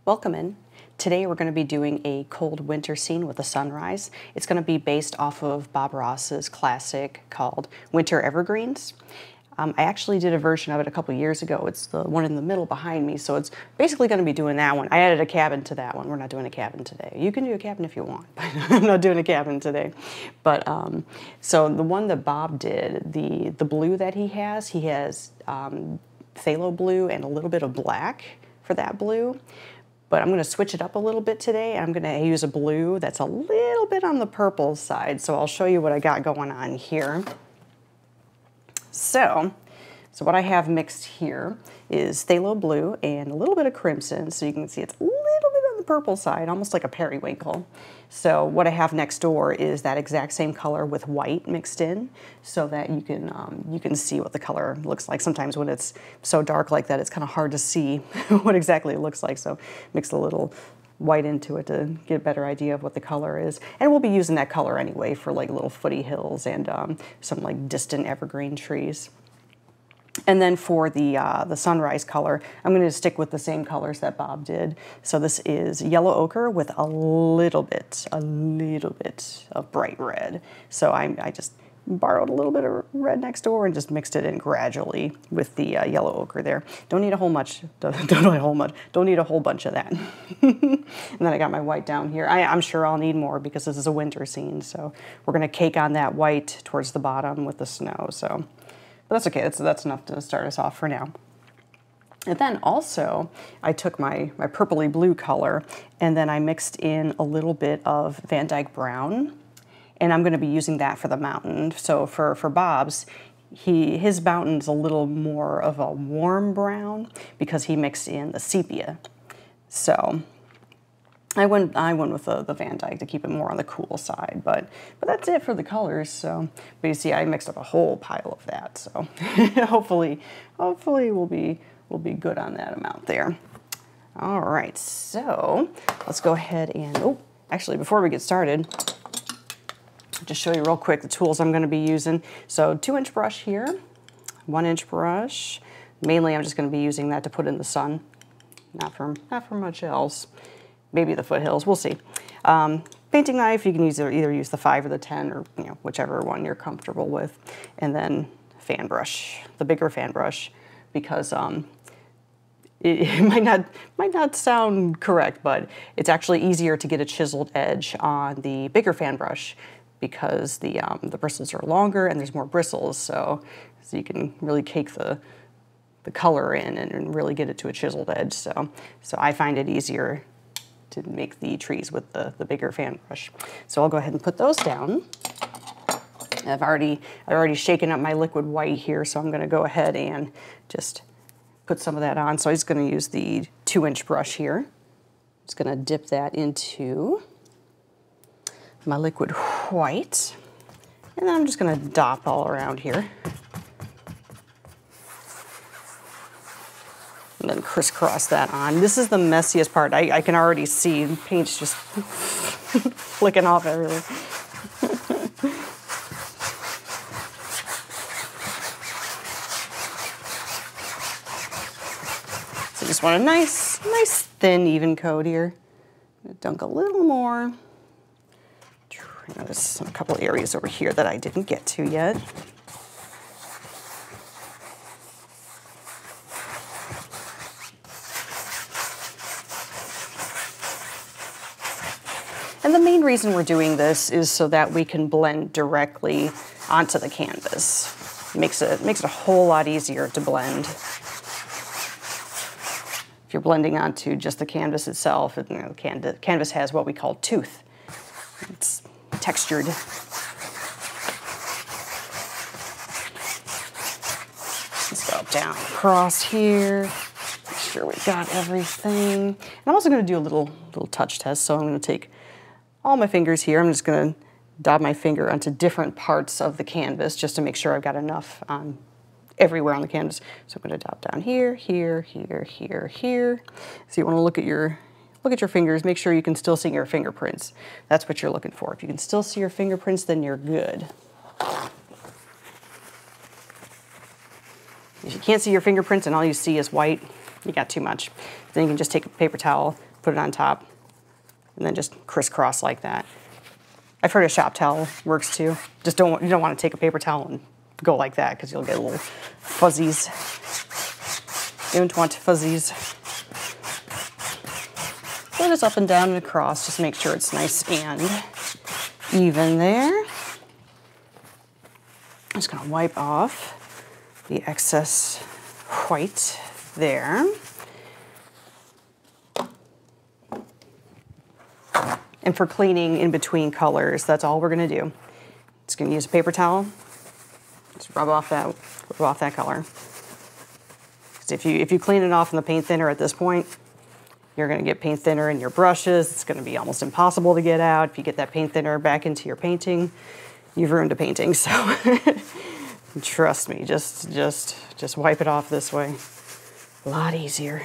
Welcome in. Today we're going to be doing a cold winter scene with a sunrise. It's going to be based off of Bob Ross's classic called Winter Evergreens. I actually did a version of it a couple years ago. It's the one in the middle behind me, so it's basically going to be doing that one. I added a cabin to that one. We're not doing a cabin today. You can do a cabin if you want, but I'm not doing a cabin today. But so the one that Bob did, the blue that he has phthalo blue and a little bit of black for that blue. But I'm going to switch it up a little bit today. I'm going to use a blue that's a little bit on the purple side. So I'll show you what I got going on here. So what I have mixed here is phthalo blue and a little bit of crimson. So you can see it's a little bit on the purple side, almost like a periwinkle. So what I have next door is that exact same color with white mixed in, so that you can see what the color looks like. Sometimes when it's so dark like that, it's kind of hard to see what exactly it looks like. So mix a little white into it to get a better idea of what the color is. And we'll be using that color anyway for like little footy hills and some like distant evergreen trees. And then for the sunrise color, I'm going to stick with the same colors that Bob did. So this is yellow ochre with a little bit of bright red. So I just borrowed a little bit of red next door and just mixed it in gradually with the yellow ochre there. Don't need a whole bunch of that. And then I got my white down here. I'm sure I'll need more because this is a winter scene. So we're going to cake on that white towards the bottom with the snow. So. But that's okay, that's enough to start us off for now. And then also, I took my purpley blue color and then I mixed in a little bit of Van Dyke brown, and I'm gonna be using that for the mountain. So for Bob's, his mountain's a little more of a warm brown because he mixed in the sepia. So I went with the Van Dyke to keep it more on the cool side, but that's it for the colors. So, but you see, I mixed up a whole pile of that. So hopefully we'll be good on that amount there. All right, so let's go ahead and actually before we get started, just show you real quick the tools I'm going to be using. So 2-inch brush here, 1-inch brush. Mainly, I'm just going to be using that to put in the sun, not for much else. Maybe the foothills, we'll see. Painting knife, you can either use the 5 or the 10 or whichever one you're comfortable with. And then fan brush, the bigger fan brush, because it might not sound correct, but it's actually easier to get a chiseled edge on the bigger fan brush because the bristles are longer and there's more bristles, so you can really cake the color in and really get it to a chiseled edge. So I find it easier to make the trees with the bigger fan brush. So I'll go ahead and put those down. I've already shaken up my liquid white here, so I'm going to go ahead and just put some of that on. So I'm just going to use the 2-inch brush here. Just going to dip that into my liquid white, and then I'm just going to dop all around here. And then crisscross that on. This is the messiest part. I can already see the paint's just flicking off everywhere. So just want a nice thin, even coat here. Dunk a little more. There's a couple areas over here that I didn't get to yet. And the main reason we're doing this is so that we can blend directly onto the canvas. Makes it a whole lot easier to blend. If you're blending onto just the canvas itself, the canvas has what we call tooth. It's textured. Let's go down across here. Make sure we got everything. And I'm also going to do a little touch test, so I'm going to take all my fingers here. I'm just going to dab my finger onto different parts of the canvas just to make sure I've got enough everywhere on the canvas. So I'm going to dab down here, here, here, here, here. So you want to look at your fingers, make sure you can still see your fingerprints. That's what you're looking for. If you can still see your fingerprints, then you're good. If you can't see your fingerprints and all you see is white, you got too much. Then you can just take a paper towel, put it on top, and then just crisscross like that. I've heard a shop towel works too. Just you don't want to take a paper towel and go like that because you'll get little fuzzies. You don't want fuzzies. So just up and down and across, just make sure it's nice and even there. I'm just gonna wipe off the excess white there. And for cleaning in between colors, that's all we're gonna do. Just gonna use a paper towel, just rub off that color. Because if you clean it off in the paint thinner at this point, you're gonna get paint thinner in your brushes. It's gonna be almost impossible to get out. If you get that paint thinner back into your painting, you've ruined a painting. So trust me, just wipe it off this way. A lot easier.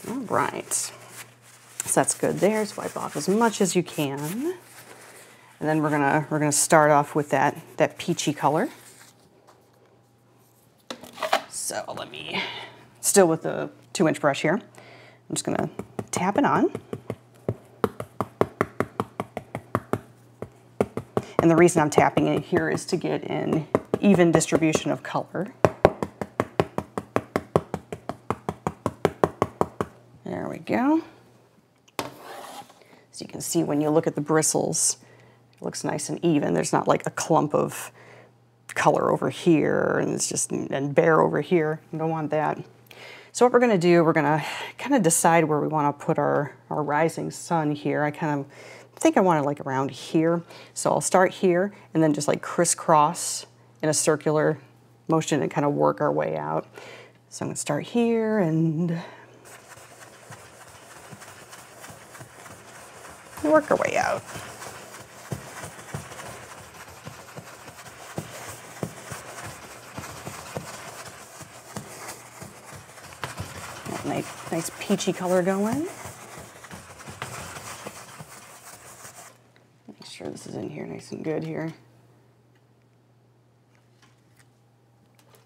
All right, so that's good there. Just wipe off as much as you can. And then we're gonna start off with that peachy color. So let me, still with the 2-inch brush here, I'm just gonna tap it on. And the reason I'm tapping it here is to get an even distribution of color. There we go. So you can see when you look at the bristles, it looks nice and even. There's not like a clump of color over here and it's just and bare over here. You don't want that. So what we're gonna do, we're gonna kind of decide where we wanna put our rising sun here. I think I want it like around here. So I'll start here and then just like crisscross in a circular motion and kind of work our way out. So I'm gonna start here and work our way out. Nice peachy color going. Make sure this is in here nice and good here.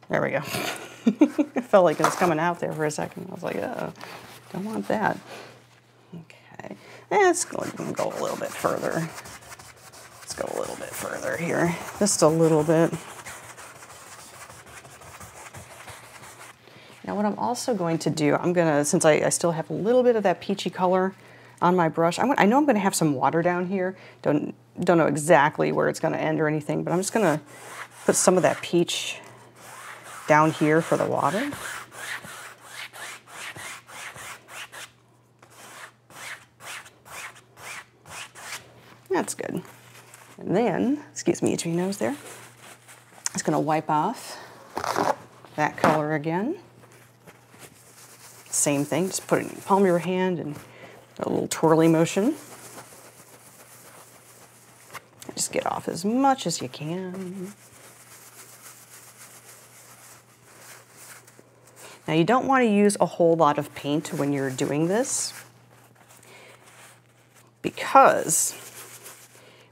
There we go. I felt like it was coming out there for a second. I was like, oh, don't want that. Okay, let's go a little bit further. Let's go a little bit further here, just a little bit. Now what I'm also going to do, since I still have a little bit of that peachy color on my brush, I know I'm gonna have some water down here. Don't know exactly where it's gonna end or anything, but I'm just gonna put some of that peach down here for the water. That's good. And then, excuse me, itchy nose there. Just gonna wipe off that color again. Same thing, just put it in the palm of your hand and a little twirly motion. Just get off as much as you can. Now you don't want to use a whole lot of paint when you're doing this, because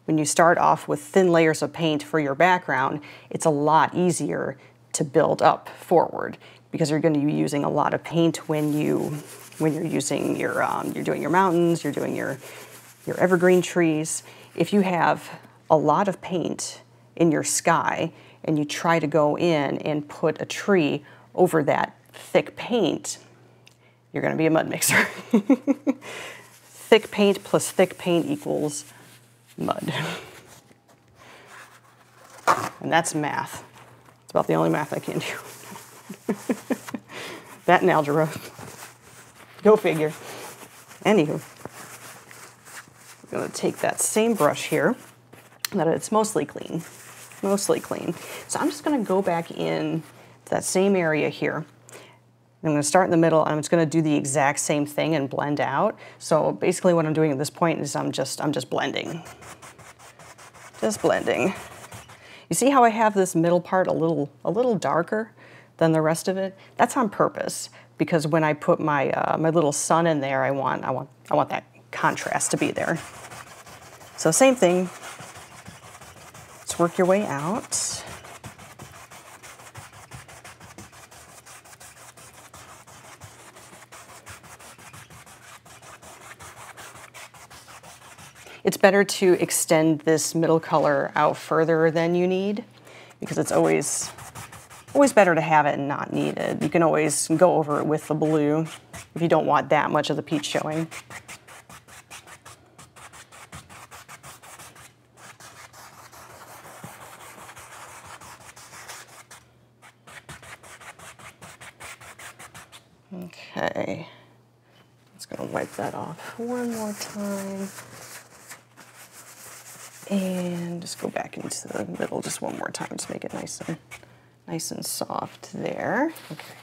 when you start off with thin layers of paint for your background, it's a lot easier to build up forward, because you're going to be using a lot of paint when you're using you're doing your mountains, you're doing your evergreen trees. If you have a lot of paint in your sky and you try to go in and put a tree over that thick paint, you're going to be a mud mixer. Thick paint plus thick paint equals mud. And that's math. It's about the only math I can do. That and algebra. Go figure. Anywho, I'm going to take that same brush here, that it's mostly clean. So I'm just going to go back in to that same area here. I'm going to start in the middle, and I'm just going to do the exact same thing and blend out. So basically what I'm doing at this point is I'm just blending. Just blending. You see how I have this middle part a little darker than the rest of it? That's on purpose, because when I put my my little sun in there, I want that contrast to be there. So same thing. Let's work your way out. It's better to extend this middle color out further than you need, because it's always better to have it and not need it. You can always go over it with the blue if you don't want that much of the peach showing. Okay, just gonna wipe that off one more time. And just go back into the middle just one more time to make it nice and soft there. Okay,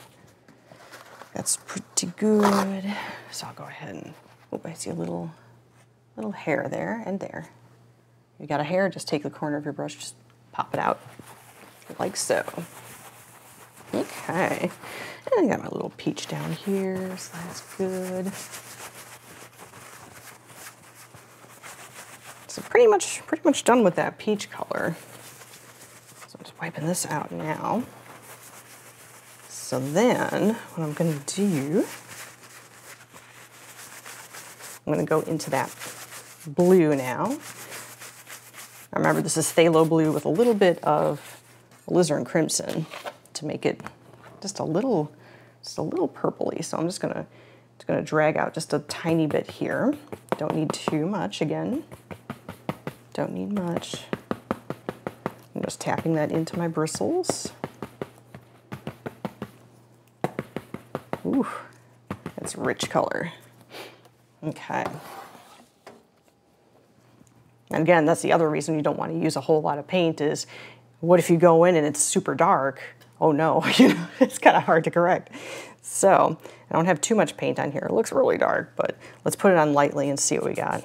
that's pretty good. So I'll go ahead and, oh, I see a little hair there and there. If you got a hair, just take the corner of your brush, just pop it out like so. Okay, and I got my little peach down here, so that's good. So pretty much done with that peach color. So I'm just wiping this out now. So then what I'm gonna do, I'm gonna go into that blue now. Remember, this is phthalo blue with a little bit of alizarin crimson to make it just a little purpley. So I'm just gonna drag out just a tiny bit here. Don't need too much again. Don't need much. I'm just tapping that into my bristles. Ooh, that's rich color. Okay. And again, that's the other reason you don't want to use a whole lot of paint is, what if you go in and it's super dark? Oh no, it's kind of hard to correct. So I don't have too much paint on here. It looks really dark, but let's put it on lightly and see what we got.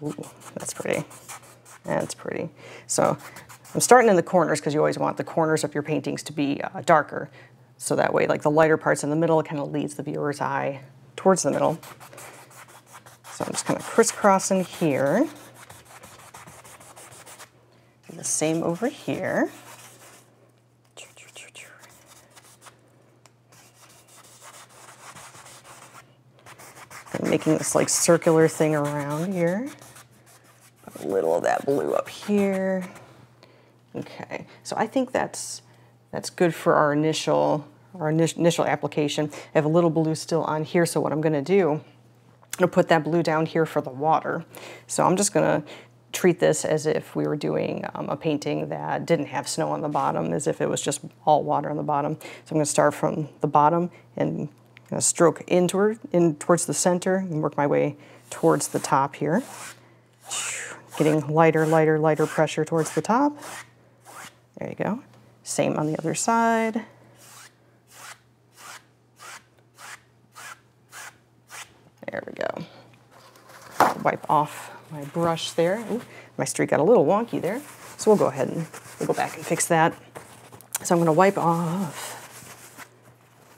Ooh, that's pretty. That's pretty. So I'm starting in the corners because you always want the corners of your paintings to be darker. So that way, like the lighter parts in the middle, it kind of leads the viewer's eye towards the middle. So I'm just kind of crisscrossing here. And the same over here. I'm making this like circular thing around here. Put a little of that blue up here. Okay, so I think that's good for our initial application. I have a little blue still on here, so what I'm gonna do, I'm gonna put that blue down here for the water. So I'm just gonna treat this as if we were doing a painting that didn't have snow on the bottom, as if it was just all water on the bottom. So I'm gonna start from the bottom and stroke in towards the center and work my way towards the top here. Getting lighter pressure towards the top. There you go. Same on the other side. There we go. Wipe off my brush there. Ooh, my streak got a little wonky there. So we'll go ahead and we'll go back and fix that. So I'm going to wipe off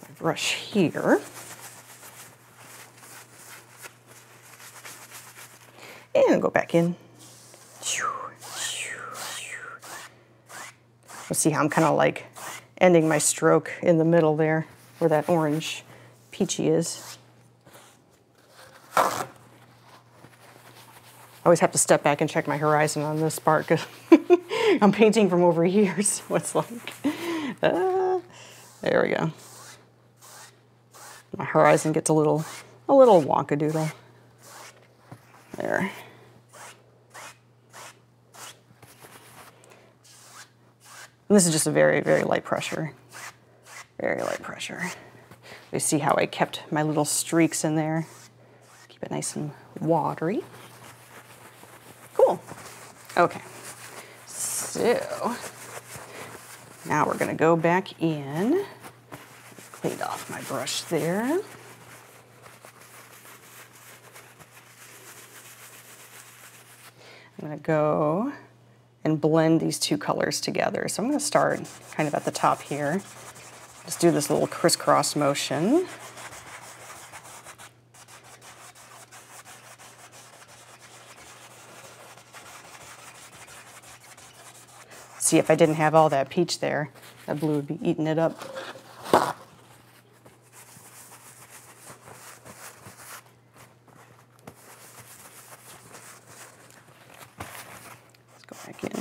my brush here. And go back in. You'll see how I'm kind of like ending my stroke in the middle there where that orange peachy is. I always have to step back and check my horizon on this part because I'm painting from over here, so it's like, there we go. My horizon gets a little wonkadoodle. There. And this is just a very light pressure. Very light pressure. You see how I kept my little streaks in there. Keep it nice and watery. Cool. Okay. So now we're gonna go back in. Cleaned off my brush there. I'm gonna go and blend these two colors together. So I'm gonna start kind of at the top here. Just do this little crisscross motion. See, if I didn't have all that peach there, that blue would be eating it up.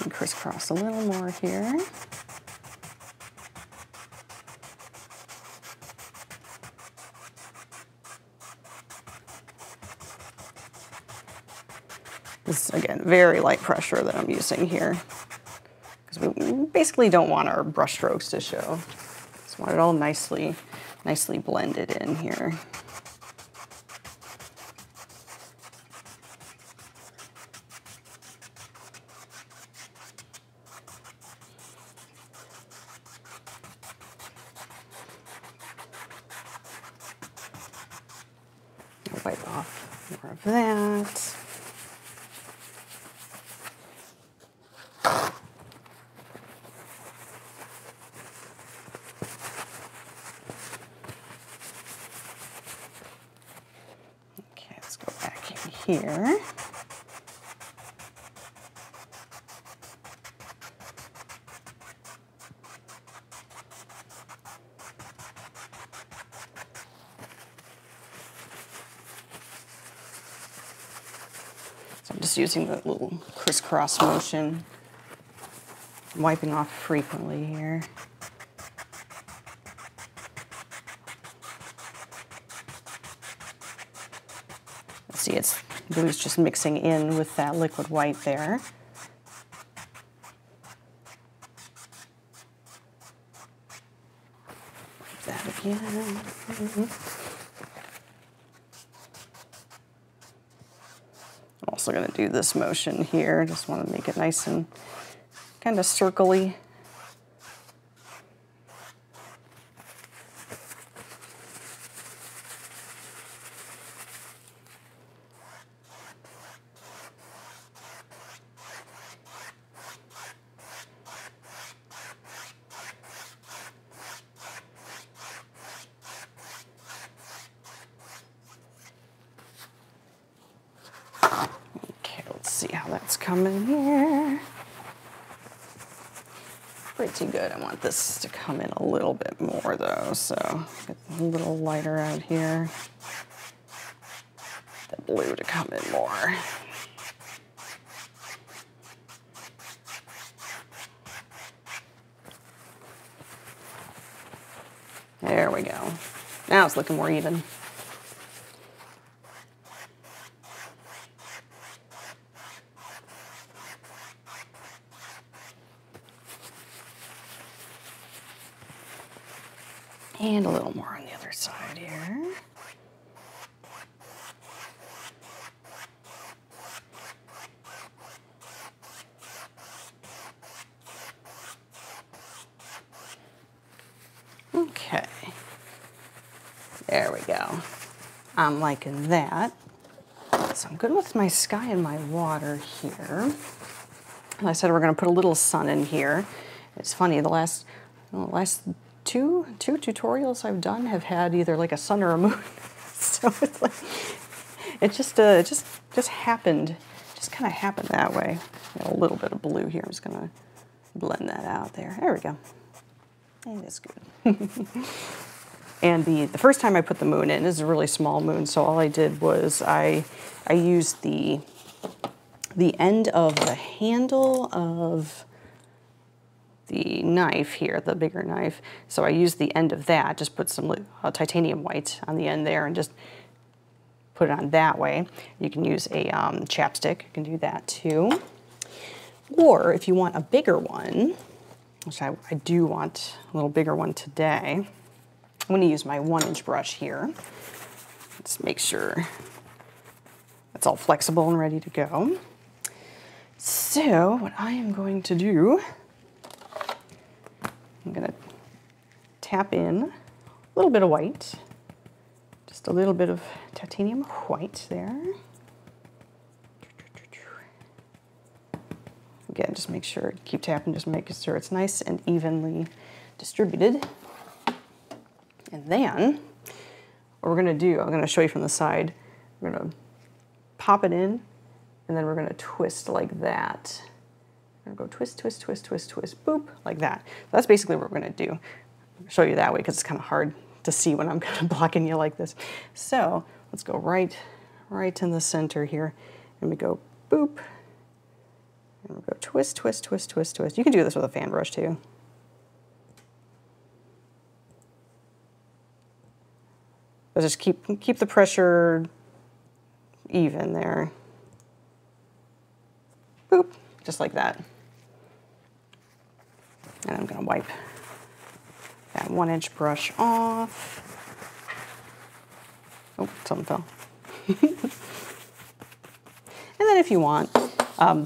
And crisscross a little more here. This is, again, very light pressure that I'm using here, because we basically don't want our brush strokes to show. Just want it all nicely blended in here. I'll wipe off more of that. Here. So I'm just using the little crisscross motion, wiping off frequently here. See, it's blue's just mixing in with that liquid white there. That again. I'm also going to do this motion here. Just want to make it nice and kind of circly. See how that's coming here. Pretty good. I want this to come in a little bit more though, so get a little lighter out here. The blue to come in more. There we go. Now it's looking more even. And a little more on the other side here. Okay. There we go. I'm liking that. So I'm good with my sky and my water here. And I said we're going to put a little sun in here. It's funny, the last two tutorials I've done have had either like a sun or a moon. So it's like, it just happened, just kind of happened that way. Got a little bit of blue here. I'm just gonna blend that out there. There we go. And that's good. And the first time I put the moon in, this is a really small moon, so all I did was I used the end of the handle of the knife here, the bigger knife. So I used the end of that, just put some titanium white on the end there and just put it on that way. You can use a chapstick, you can do that too. Or if you want a bigger one, which I do want a little bigger one today, I'm going to use my 1-inch brush here. Just make sure it's all flexible and ready to go. So what I am going to do, I'm going to tap in a little bit of white, just a little bit of titanium white there. Again, just make sure, keep tapping, just making sure it's nice and evenly distributed. And then, what we're going to do, I'm going to show you from the side, we're going to pop it in, and then we're going to twist like that. We're going to go twist, twist, twist, twist, twist, boop, like that. So that's basically what we're going to do. I'll show you that way because it's kind of hard to see when I'm kind of blocking you like this. So let's go right in the center here, and we go boop, And we'll go twist, twist, twist, twist, twist. You can do this with a fan brush too. But just keep the pressure even there. Boop, just like that. And I'm gonna wipe that 1-inch brush off. Oh, something fell. And then if you want,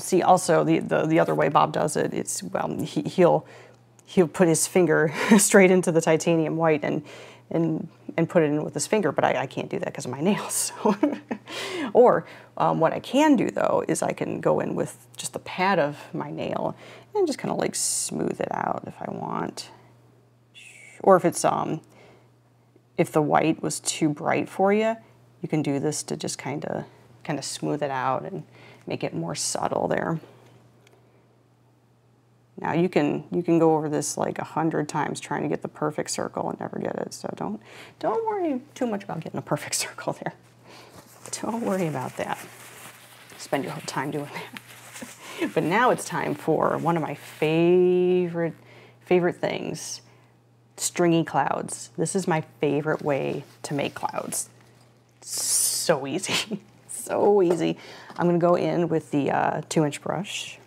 see also the other way Bob does it, it's, well, he'll put his finger straight into the titanium white and put it in with his finger, but I can't do that because of my nails. So. Or what I can do though is I can go in with just the pad of my nail and just kind of like smooth it out if I want. Or if it's if the white was too bright for you, you can do this to just kind of smooth it out and make it more subtle there. Now you can go over this like 100 times trying to get the perfect circle and never get it. So don't worry too much about getting a perfect circle there. Don't worry about that. Spend your whole time doing that. But now it's time for one of my favorite things, stringy clouds. This is my favorite way to make clouds. So easy, so easy. I'm gonna go in with the 2-inch brush.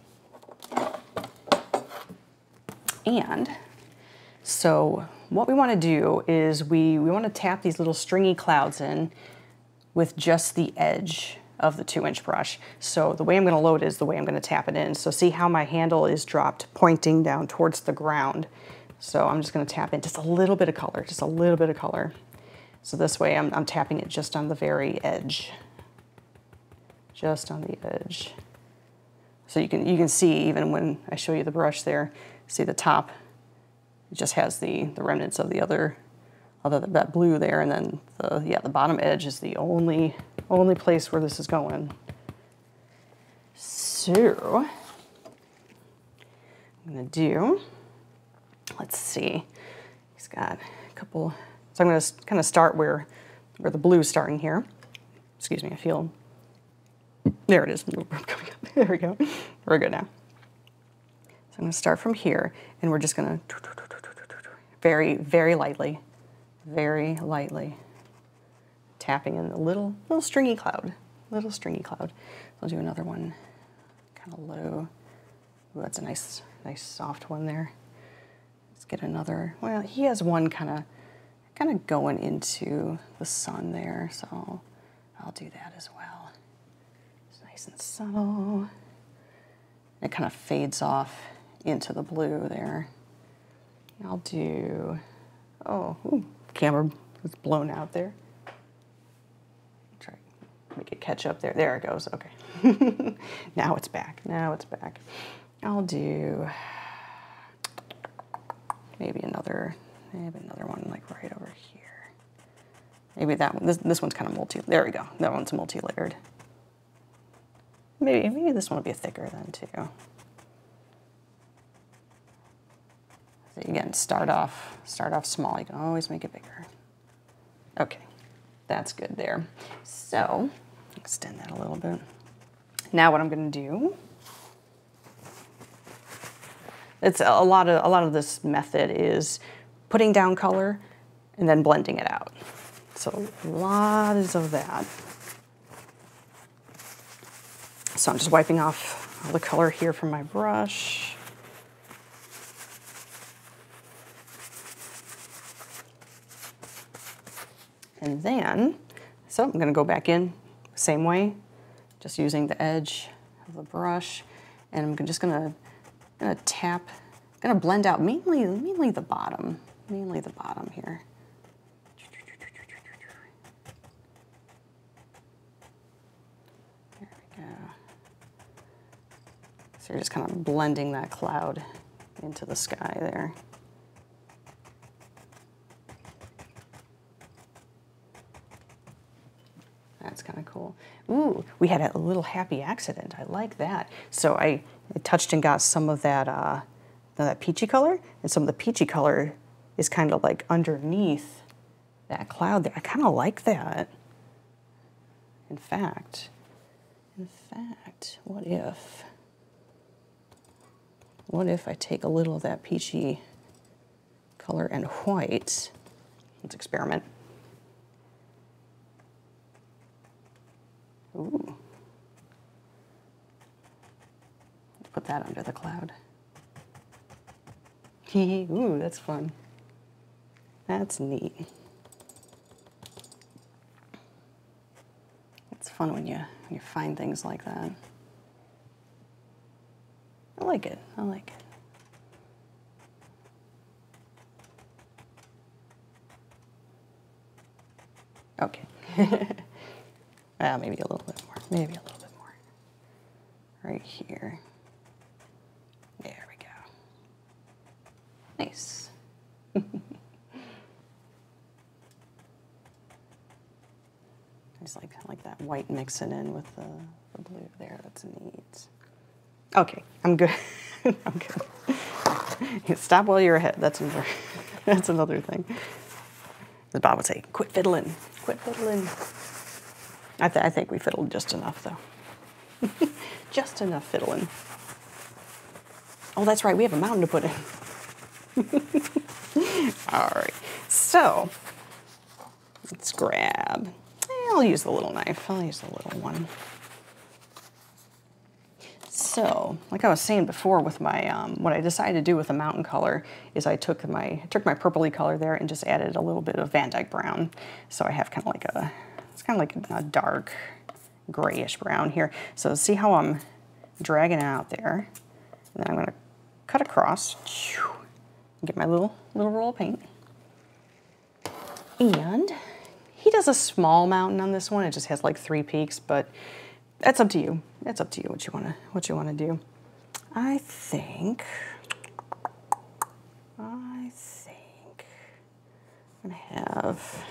And so what we want to do is we want to tap these little stringy clouds in with just the edge of the 2-inch brush. So the way I'm going to load it is the way I'm going to tap it in. So see how my handle is dropped pointing down towards the ground. So I'm just going to tap in just a little bit of color, just a little bit of color. So this way I'm tapping it just on the very edge, just on the edge. So you can see even when I show you the brush there, see the top, it just has the remnants of the other that blue there, and then the bottom edge is the only place where this is going. So I'm gonna do, let's see, he's got a couple, so I'm gonna kind of start where the blue's starting here. Excuse me, I feel, there it is, coming up. There we go, we're good now. So I'm gonna start from here, and we're just gonna very, very lightly, tapping in a little stringy cloud, I'll do another one, kind of low. Ooh, that's a nice soft one there. Let's get another. Well, he has one kind of going into the sun there, so I'll do that as well. It's nice and subtle. It kind of fades off into the blue there. I'll do, camera was blown out there. Try to make it catch up there. There it goes, okay. Now it's back, I'll do maybe another one like right over here. Maybe that one, this one's kind of there we go. That one's multi-layered. Maybe this one will be thicker then too. Again, start off small. You can always make it bigger. Okay, that's good there. So extend that a little bit. Now what I'm going to do, it's a lot of this method is putting down color and then blending it out. So lots of that. So I'm just wiping off all the color here from my brush. And then, so I'm going to go back in same way, just using the edge of the brush, and I'm just going to tap, going to blend out mainly the bottom here. There we go. So you're just kind of blending that cloud into the sky there. That's kind of cool. Ooh, we had a little happy accident. I like that. So I touched and got some of that peachy color, and some of the peachy color is kind of like underneath that cloud there. I kind of like that. In fact, what if What if I take a little of that peachy color and white? Let's experiment. Ooh. Let's put that under the cloud. Ooh, that's fun. That's neat. It's fun when you find things like that. I like it. I like it. Okay. Maybe a little bit more. Maybe a little bit more. Right here. There we go. Nice. I just like that white mixing in with the blue there. That's neat. Okay, I'm good. I'm good. Stop while you're ahead. That's another thing. The Bob would say, "Quit fiddling, quit fiddling." I think we fiddled just enough, though. Just enough fiddling. Oh, that's right. We have a mountain to put in. All right. So let's grab. I'll use the little knife. I'll use the little one. So, like I was saying before with my, what I decided to do with the mountain color is I took my purpley color there and just added a little bit of Van Dyke brown. So I have kind of like it's kind of like a dark grayish brown here. So see how I'm dragging it out there? And then I'm gonna cut across, get my little roll of paint. And he does a small mountain on this one. It just has like 3 peaks, but that's up to you. That's up to you what you wanna do. I think I'm gonna have.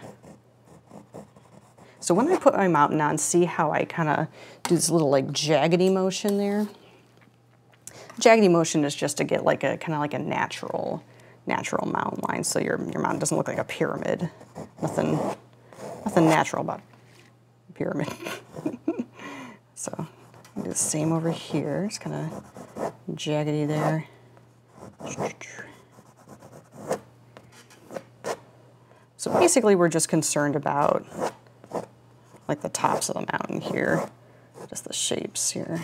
So when I put my mountain on, see how I kind of do this little like jaggedy motion there. Jaggedy motion is just to get like a kind of like a natural mountain line, so your mountain doesn't look like a pyramid. Nothing natural about a pyramid. So do the same over here. It's kind of jaggedy there. So basically, we're just concerned about like the tops of the mountain here, just the shapes here.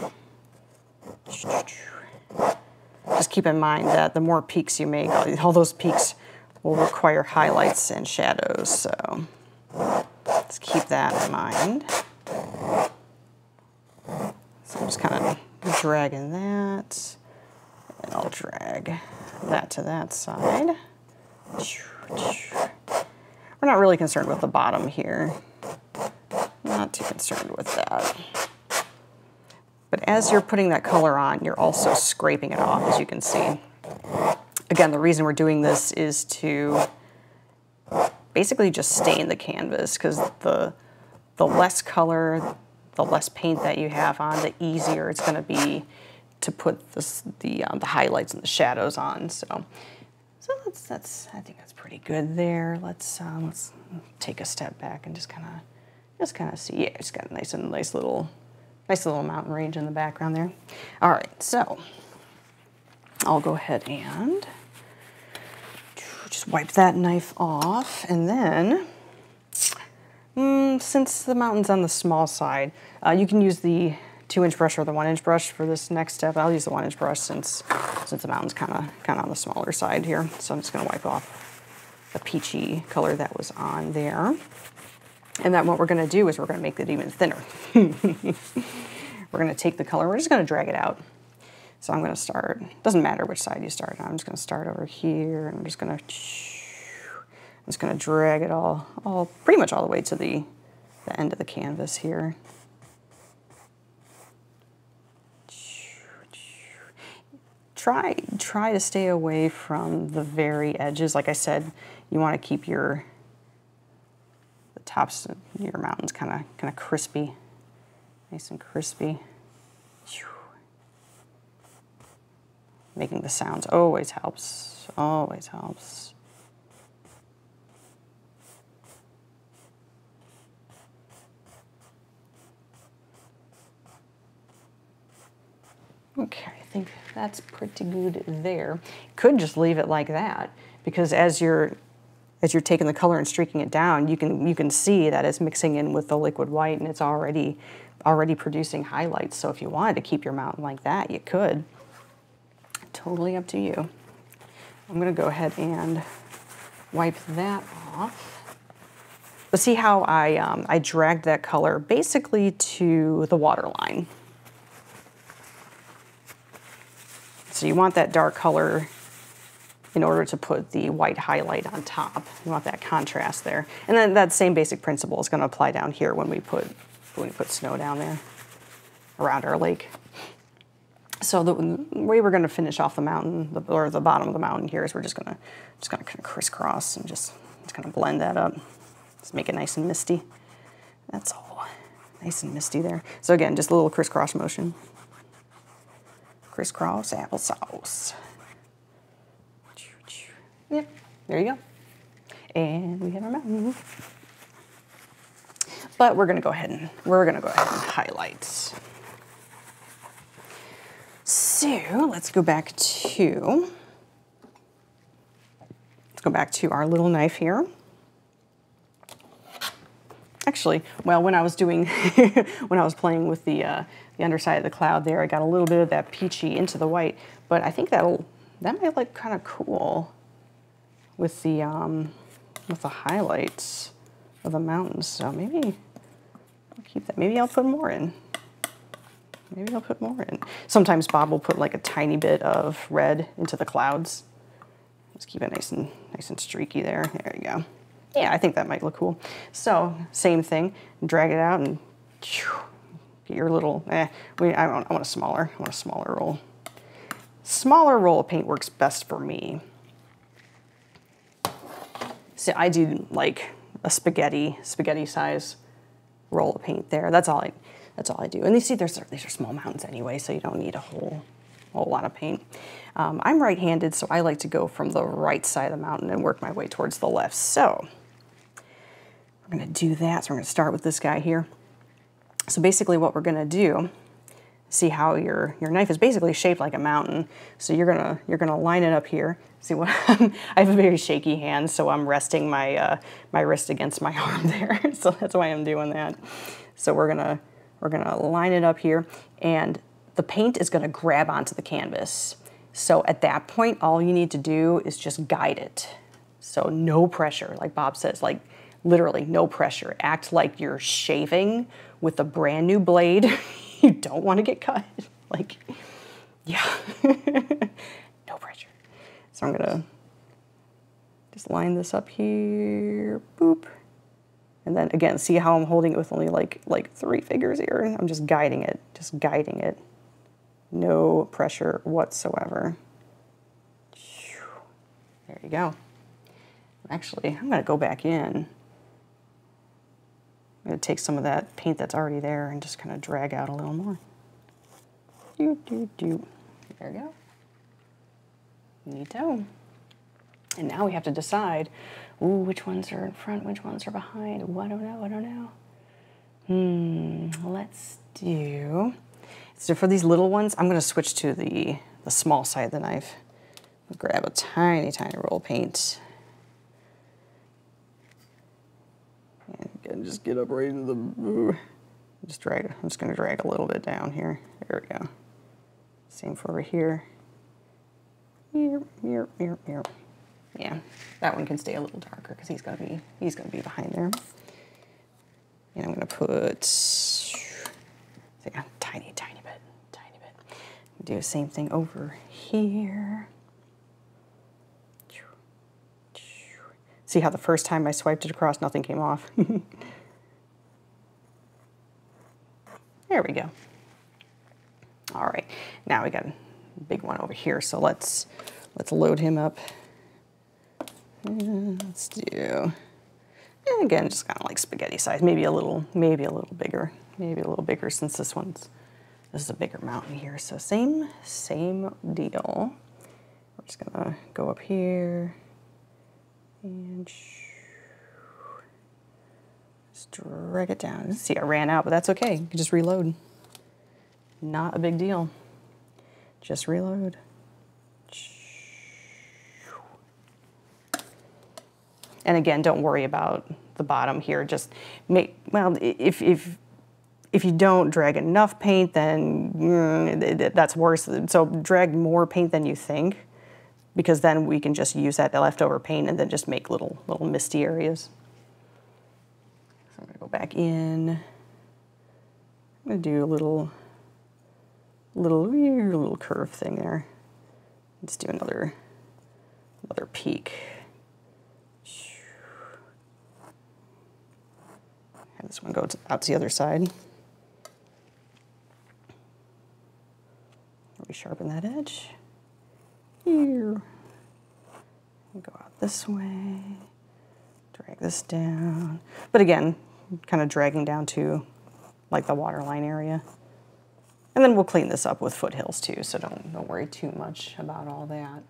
Just keep in mind that the more peaks you make, all those peaks will require highlights and shadows, so let's keep that in mind. So I'm just kind of dragging that, and I'll drag that to that side. We're not really concerned with the bottom here. Not too concerned with that. But as you're putting that color on, you're also scraping it off, as you can see. Again, the reason we're doing this is to basically just stain the canvas, because the less color, the less paint that you have on, the easier it's going to be to put the highlights and the shadows on. So that's I think that's pretty good there. Let's take a step back and just kind of see. Yeah, it's got a nice little mountain range in the background there. All right, so I'll go ahead and just wipe that knife off, and then since the mountain's on the small side, you can use the 2-inch brush or the 1-inch brush for this next step. I'll use the 1-inch brush since the mountain's kind of on the smaller side here. So I'm just going to wipe off the peachy color that was on there. And then what we're going to do is we're going to make it even thinner. We're going to take the color, we're just going to drag it out. So I'm going to start, doesn't matter which side you start on, I'm just going to start over here, and I'm just going to drag it all pretty much all the way to the end of the canvas here. Try to stay away from the very edges. Like I said, you want to keep the tops of your mountains kind of crispy, nice and crispy. Making the sounds always helps. Always helps. Okay, I think that's pretty good there. Could just leave it like that, because as you're taking the color and streaking it down, you can see that it's mixing in with the liquid white, and it's already producing highlights. So if you wanted to keep your mountain like that, you could. Totally up to you. I'm gonna go ahead and wipe that off. But see how I dragged that color basically to the waterline. So you want that dark color in order to put the white highlight on top. You want that contrast there. And then that same basic principle is going to apply down here when we put snow down there around our lake. So the way we're going to finish off the mountain, or the bottom of the mountain here, is we're just going to kind of crisscross and just kind of blend that up. Just make it nice and misty. That's all. Nice and misty there. So again, just a little crisscross motion. Crisscross applesauce. Yep, there you go. And we have our mountain. But we're gonna go ahead and highlight. So let's go back to our little knife here. Actually, well, when I was doing, when I was playing with the underside of the cloud there, I got a little bit of that peachy into the white, but I think that might look kind of cool with the highlights of the mountains. So maybe I'll keep that. Maybe I'll put more in. Maybe I'll put more in. Sometimes Bob will put like a tiny bit of red into the clouds. Just keep it nice and streaky there. There you go. Yeah, I think that might look cool. So same thing, drag it out and get your little, I want a smaller roll. Smaller roll of paint works best for me. So I do like a spaghetti size roll of paint there. That's all I do. And you see, these are small mountains anyway, so you don't need a whole lot of paint. I'm right-handed, so I like to go from the right side of the mountain and work my way towards the left. So we're gonna do that. So we're gonna start with this guy here. So basically what we're gonna do, see how your knife is basically shaped like a mountain. So you're gonna line it up here. See what I have a very shaky hand, so I'm resting my my wrist against my arm there. So that's why I'm doing that. So we're gonna line it up here, and the paint is gonna grab onto the canvas. So at that point, all you need to do is just guide it. So no pressure, like Bob says, like literally no pressure. Act like you're shaving with a brand new blade. You don't want to get cut. Like, yeah, no pressure. So I'm gonna just line this up here, boop. And then again, see how I'm holding it with only like 3 fingers here? I'm just guiding it. No pressure whatsoever. There you go. Actually, I'm gonna go back in. I'm gonna take some of that paint that's already there and just kind of drag out a little more. There we go. Neato. And now we have to decide, ooh, which ones are in front, which ones are behind. Ooh, I don't know. Let's do, so for these little ones, I'm gonna switch to the small side of the knife. I'll grab a tiny roll of paint. And again, just get up right into the, just drag, I'm just gonna drag a little bit down here. There we go. Same for over here. Here. Yeah, that one can stay a little darker because he's gonna be behind there. And I'm gonna put, a tiny bit. Do the same thing over here. See how the first time I swiped it across, nothing came off. There we go. All right, now we got a big one over here, so let's load him up. Let's do, and again, just kind of like spaghetti size, maybe a little bigger since this is a bigger mountain here. So same deal. We're just gonna go up here and just drag it down. See, I ran out, but that's okay. You can just reload. Not a big deal. Just reload. And again, don't worry about the bottom here. Just make, well, if you don't drag enough paint, then that's worse. So drag more paint than you think, because then we can just use that leftover paint and then just make little misty areas. So I'm gonna go back in. I'm gonna do a little curve thing there. Let's do another peak. Have this one go out to the other side. Resharpen that edge. Here. Go out this way. Drag this down. But again, kind of dragging down to like the waterline area. And then we'll clean this up with foothills too, so don't worry too much about all that.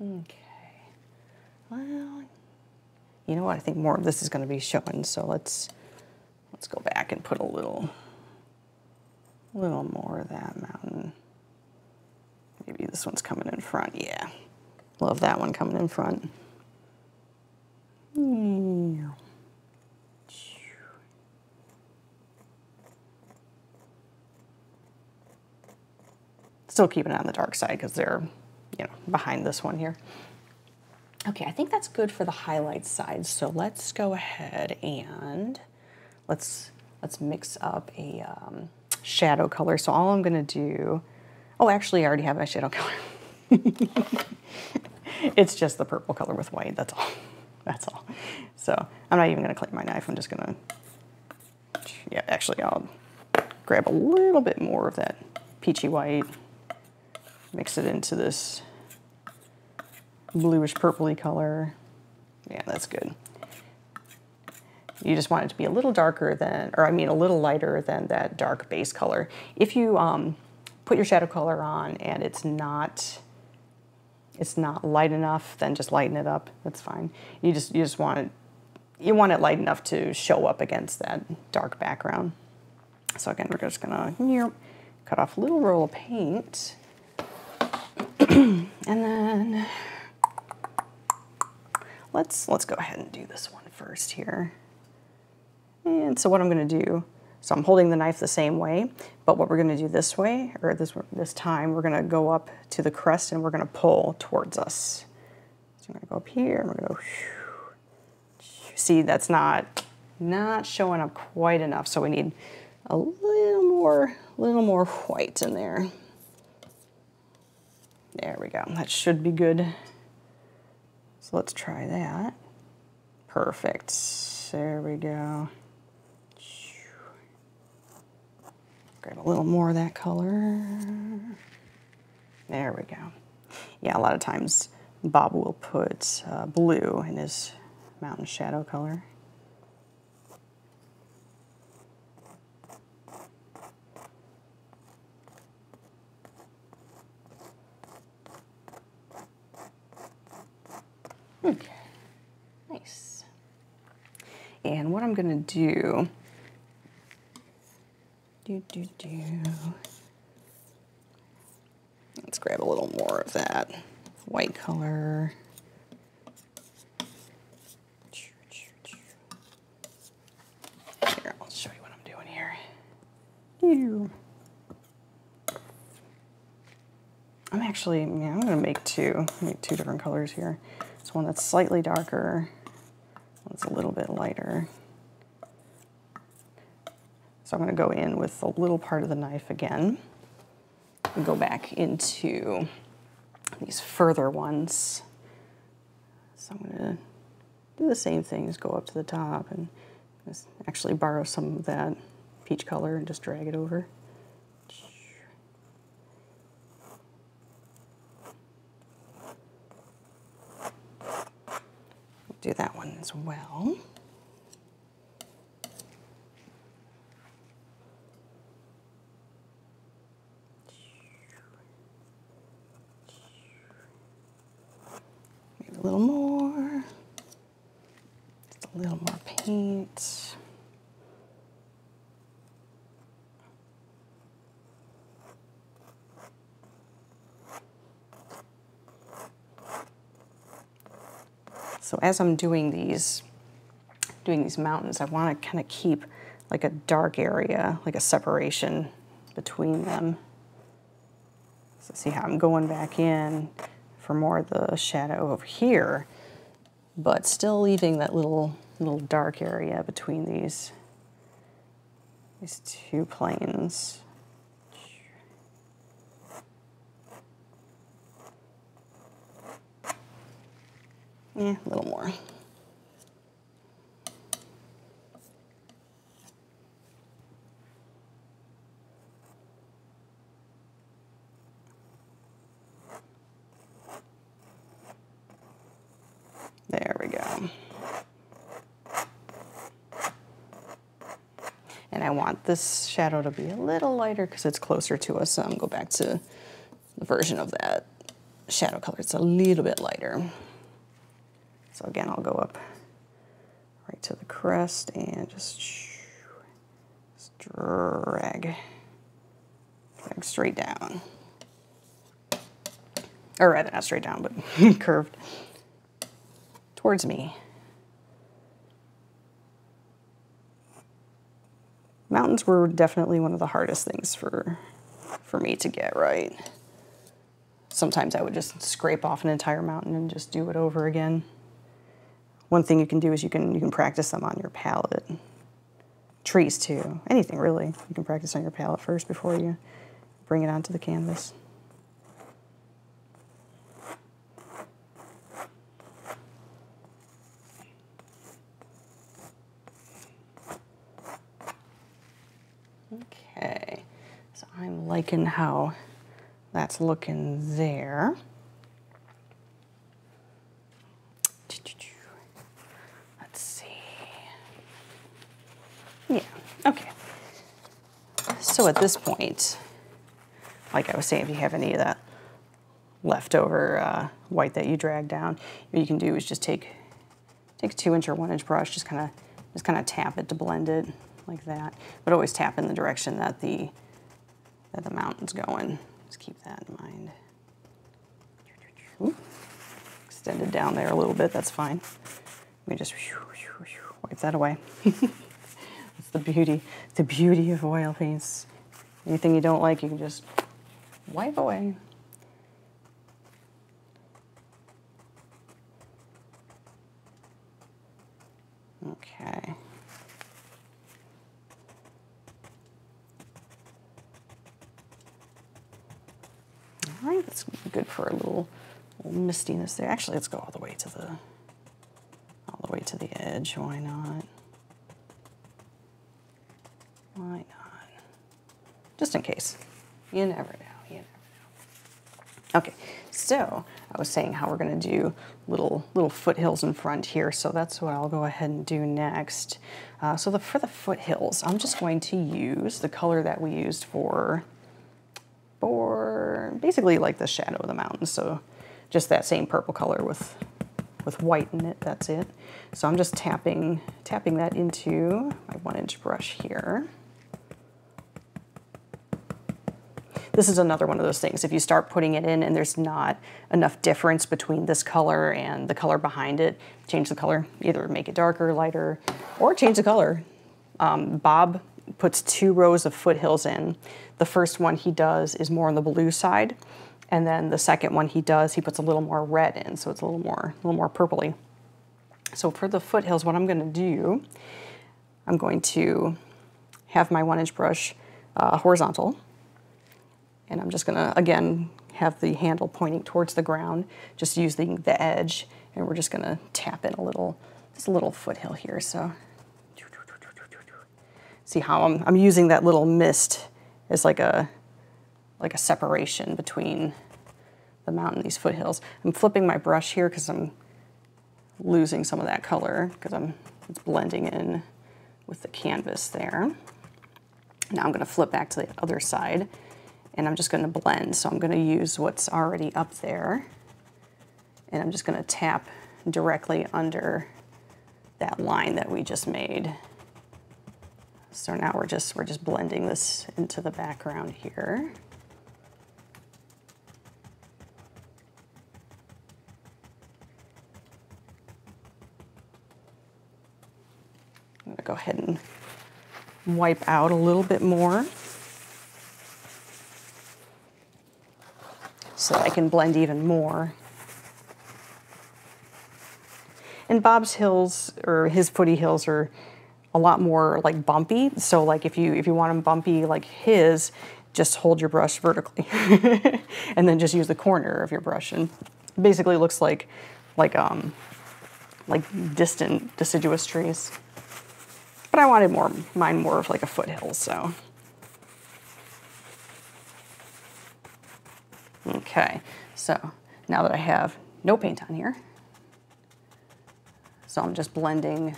Okay. Well, you know what? I think more of this is going to be showing, so let's go back and put a little more of that mountain. Maybe this one's coming in front. Yeah, love that one coming in front. Still keeping it on the dark side because they're, you know, behind this one here. Okay, I think that's good for the highlight side. So let's go ahead and let's mix up a shadow color. So all I'm gonna do, oh, actually I already have my shadow color. It's just the purple color with white, that's all. That's all. So I'm not even gonna clean my knife. I'm just gonna, yeah, actually I'll grab a little bit more of that peachy white, mix it into this bluish purpley color. Yeah, that's good. You just want it to be a little darker than, or I mean a little lighter than that dark base color. If you put your shadow color on and it's not light enough, then just lighten it up. That's fine. You just want it light enough to show up against that dark background. So again, we're just gonna cut off a little roll of paint. And then let's go ahead and do this one first here. And so what I'm going to do, so I'm holding the knife the same way, but what we're going to do this way, or this time, we're going to go up to the crest and we're going to pull towards us. So I'm going to go up here and we're going to go, see, that's not showing up quite enough, so we need a little more white in there. There we go. That should be good. So let's try that. Perfect. There we go. Grab a little more of that color. There we go. Yeah, a lot of times Bob will put blue in his mountain shadow color. Okay, nice. And what I'm gonna do, let's grab a little more of that white color. Here, I'll show you what I'm doing here. I'm gonna make two different colors here. This one that's slightly darker, one's a little bit lighter. So I'm gonna go in with a little part of the knife again and go back into these further ones. So I'm gonna do the same thing, just go up to the top and just actually borrow some of that peach color and just drag it over. Do that one as well. Maybe a little more. Just a little more paint. So as I'm doing these mountains, I want to kind of keep like a dark area, like a separation between them. So see how I'm going back in for more of the shadow over here, but still leaving that little dark area between these two planes. Yeah, a little more. There we go. And I want this shadow to be a little lighter because it's closer to us. So I'm going to go back to the version of that shadow color. It's a little bit lighter. So again, I'll go up right to the crest and just drag straight down. Or rather, not straight down, but curved towards me. Mountains were definitely one of the hardest things for me to get right. Sometimes I would just scrape off an entire mountain and just do it over again. One thing you can do is you can practice them on your palette. Trees too, anything really. You can practice on your palette first before you bring it onto the canvas. Okay, so I'm liking how that's looking there. Let's see. Yeah, okay. So at this point, like I was saying, if you have any of that leftover white that you drag down, what you can do is just take a 2-inch or 1-inch brush, just kind of tap it to blend it like that. But always tap in the direction that the mountain's going. Just keep that in mind. Ooh. Extended down there a little bit, that's fine. Let me just wipe that away. That's the beauty of oil paints. Anything you don't like, you can just wipe away. Okay. All right, that's good for a little mistiness there. Actually, let's go all the way to the edge. Why not? Why not? Just in case. You never know. You never know. Okay, so I was saying how we're going to do little foothills in front here, so that's what I'll go ahead and do next. For the foothills, I'm just going to use the color that we used for basically like the shadow of the mountain. So just that same purple color with white in it, that's it. So I'm just tapping that into my 1-inch brush here. This is another one of those things. If you start putting it in and there's not enough difference between this color and the color behind it, change the color. Either make it darker, lighter, or change the color. Bob puts 2 rows of foothills in. The first one he does is more on the blue side, and then the second one he puts a little more red in, so it's a little more purpley. So for the foothills, what I'm going to do, I'm going to have my 1-inch brush horizontal. And I'm just gonna, again, have the handle pointing towards the ground, just using the edge, and we're just gonna tap in just a little foothill here. So see how I'm using that little mist as like a separation between the mountain and these foothills. I'm flipping my brush here because I'm losing some of that color because it's blending in with the canvas there. Now I'm gonna flip back to the other side. And I'm just going to blend. So I'm going to use what's already up there. And I'm just going to tap directly under that line that we just made. So now we're just blending this into the background here. go ahead and wipe out a little bit more so that I can blend even more. And Bob's hills, or his footy hills, are a lot more like bumpy. So like if you want them bumpy like his, just hold your brush vertically and then just use the corner of your brush, and basically looks like distant deciduous trees. But I wanted mine more of like a foothill, so. Okay, so now that I have no paint on here, so I'm just blending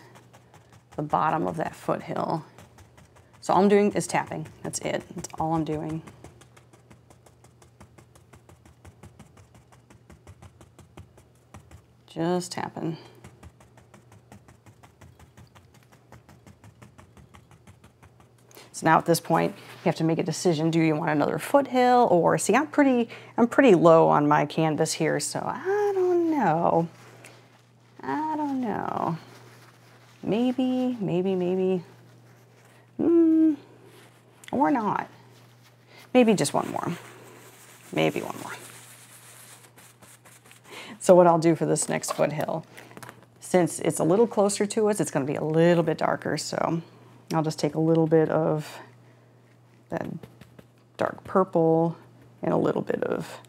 the bottom of that foothill. So all I'm doing is tapping, that's it, that's all I'm doing. Just tapping. So now at this point, you have to make a decision. Do you want another foothill, or see, I'm pretty low on my canvas here, so I don't know. I don't know. Maybe, or not. Maybe just one more. Maybe one more. So what I'll do for this next foothill, since it's a little closer to us, it's going to be a little bit darker, so I'll just take a little bit of that dark purple and a little bit of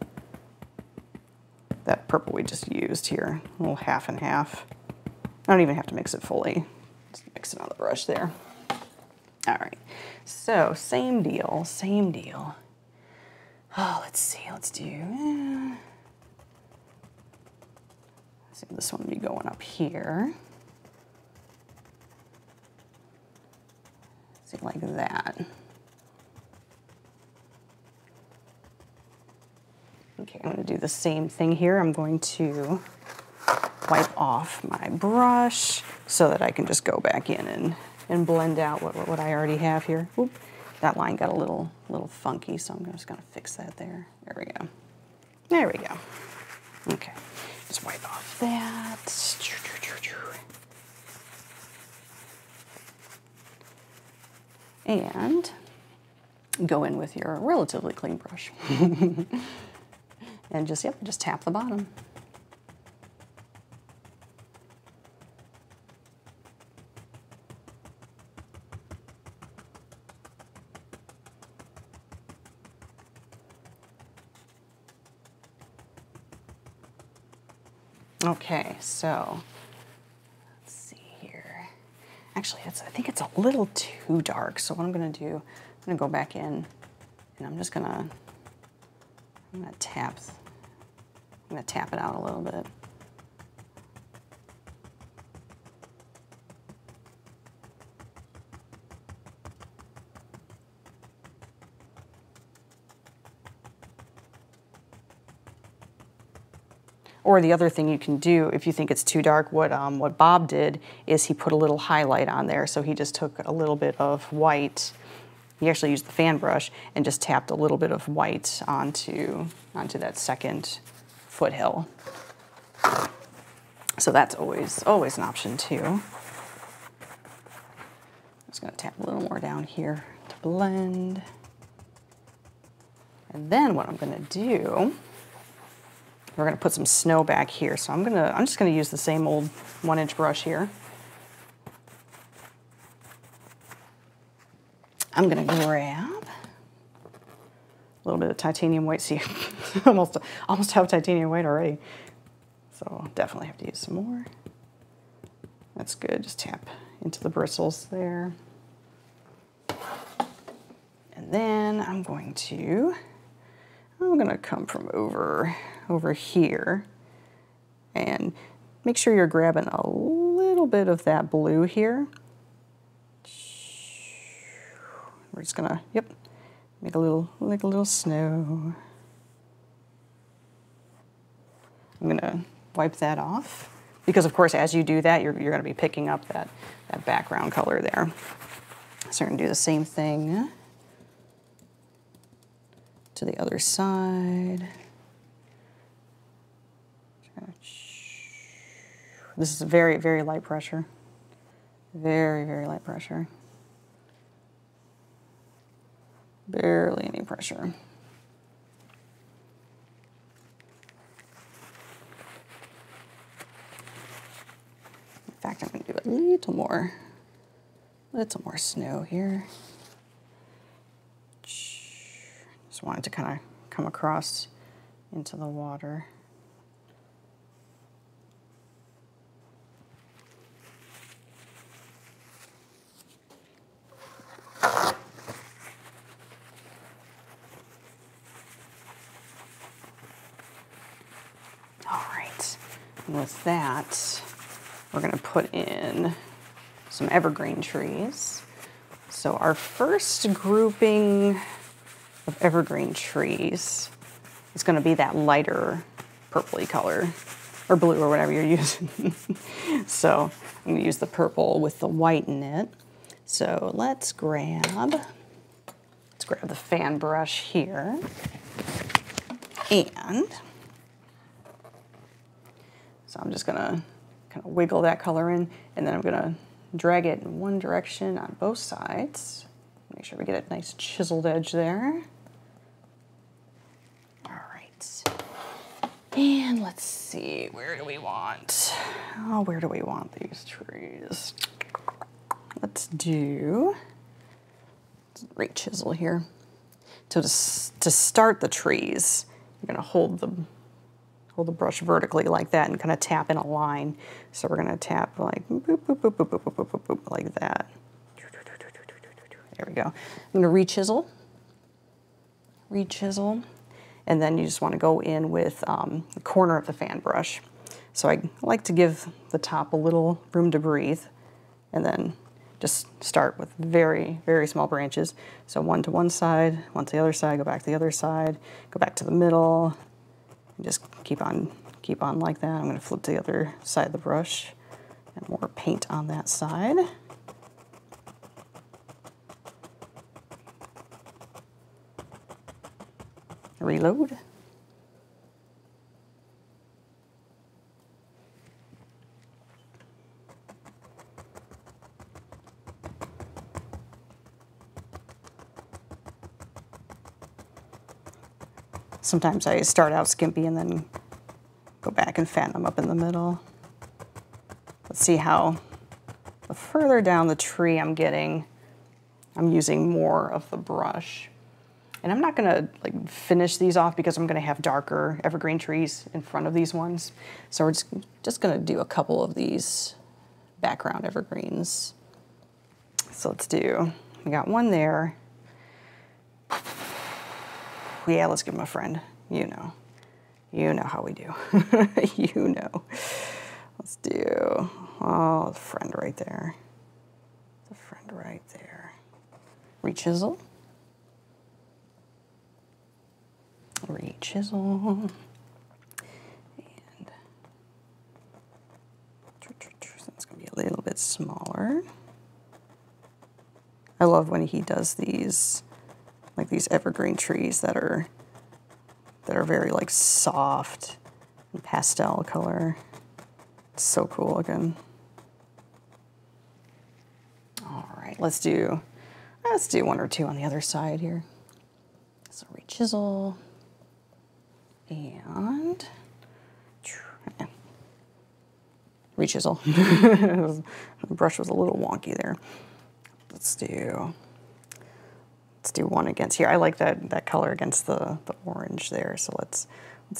that purple we just used here, a little half and half. I don't even have to mix it fully. Just mix it on the brush there. All right, so same deal, same deal. Oh, let's see, let's do, let's see, this one will be going up here. See, like that. Okay, I'm going to do the same thing here. I'm going to wipe off my brush so that I can just go back in and blend out what I already have here. Oop, that line got a little funky, so I'm just going to fix that there. There we go. There we go. Okay, just wipe off that. And go in with your relatively clean brush. And just tap the bottom. Okay, so let's see here. Actually, I think it's a little too dark. So what I'm going to do, I'm going to go back in, and I'm going to tap it out a little bit. Or the other thing you can do, if you think it's too dark, what Bob did is he put a little highlight on there. So he just took a little bit of white. He actually used the fan brush and just tapped a little bit of white onto that second foothill. So that's always an option too. I'm just going to tap a little more down here to blend. And then what I'm going to do, we're going to put some snow back here. So I'm just going to use the same old 1-inch brush here. I'm going to grab a little bit of titanium white. See, almost have titanium white already. So I'll definitely have to use some more. That's good. Just tap into the bristles there. And then I'm going to come from over here and make sure you're grabbing a little bit of that blue here. We're just gonna, make a little snow. I'm gonna wipe that off because, of course, as you do that, you're gonna be picking up that background color there. So we're gonna do the same thing to the other side. This is very, very light pressure. Very, very light pressure. Barely any pressure. In fact, I'm going to do a little more snow here. Just want it to kind of come across into the water. All right, and with that, we're going to put in some evergreen trees. So our first grouping of evergreen trees is going to be that lighter purpley color, or blue, or whatever you're using. So I'm going to use the purple with the white in it. So let's grab the fan brush here, and so I'm just going to kind of wiggle that color in, and then I'm going to drag it in one direction on both sides. Make sure we get a nice chiseled edge there. All right. And let's see, where do we want these trees? Let's re-chisel here. So to start the trees, you're going to hold the brush vertically like that and kind of tap in a line. So we're going to tap like boop, boop, boop, boop, boop, boop, boop, boop, boop, like that. There we go. I'm going to re-chisel, and then you just want to go in with the corner of the fan brush. So I like to give the top a little room to breathe, and then just start with very, very small branches. So one to one side, one to the other side, go back to the other side, go back to the middle, and just keep on like that. I'm going to flip to the other side of the brush and more paint on that side. Reload. Sometimes I start out skimpy and then go back and fatten them up in the middle. Let's see how the further down the tree I'm getting, I'm using more of the brush. And I'm not gonna like finish these off because I'm gonna have darker evergreen trees in front of these ones. So we're just gonna do a couple of these background evergreens. So we got one there. Yeah, let's give him a friend. You know how we do. You know. Let's do, oh, the friend right there. The friend right there. Re-chisel. Re-chisel. And it's going to be a little bit smaller. I love when he does these, like these evergreen trees that are very like soft and pastel color. It's so cool looking. All right, let's do one or two on the other side here. So re-chisel and re-chisel. The brush was a little wonky there. Let's do one against here. I like that color against the orange there. So let's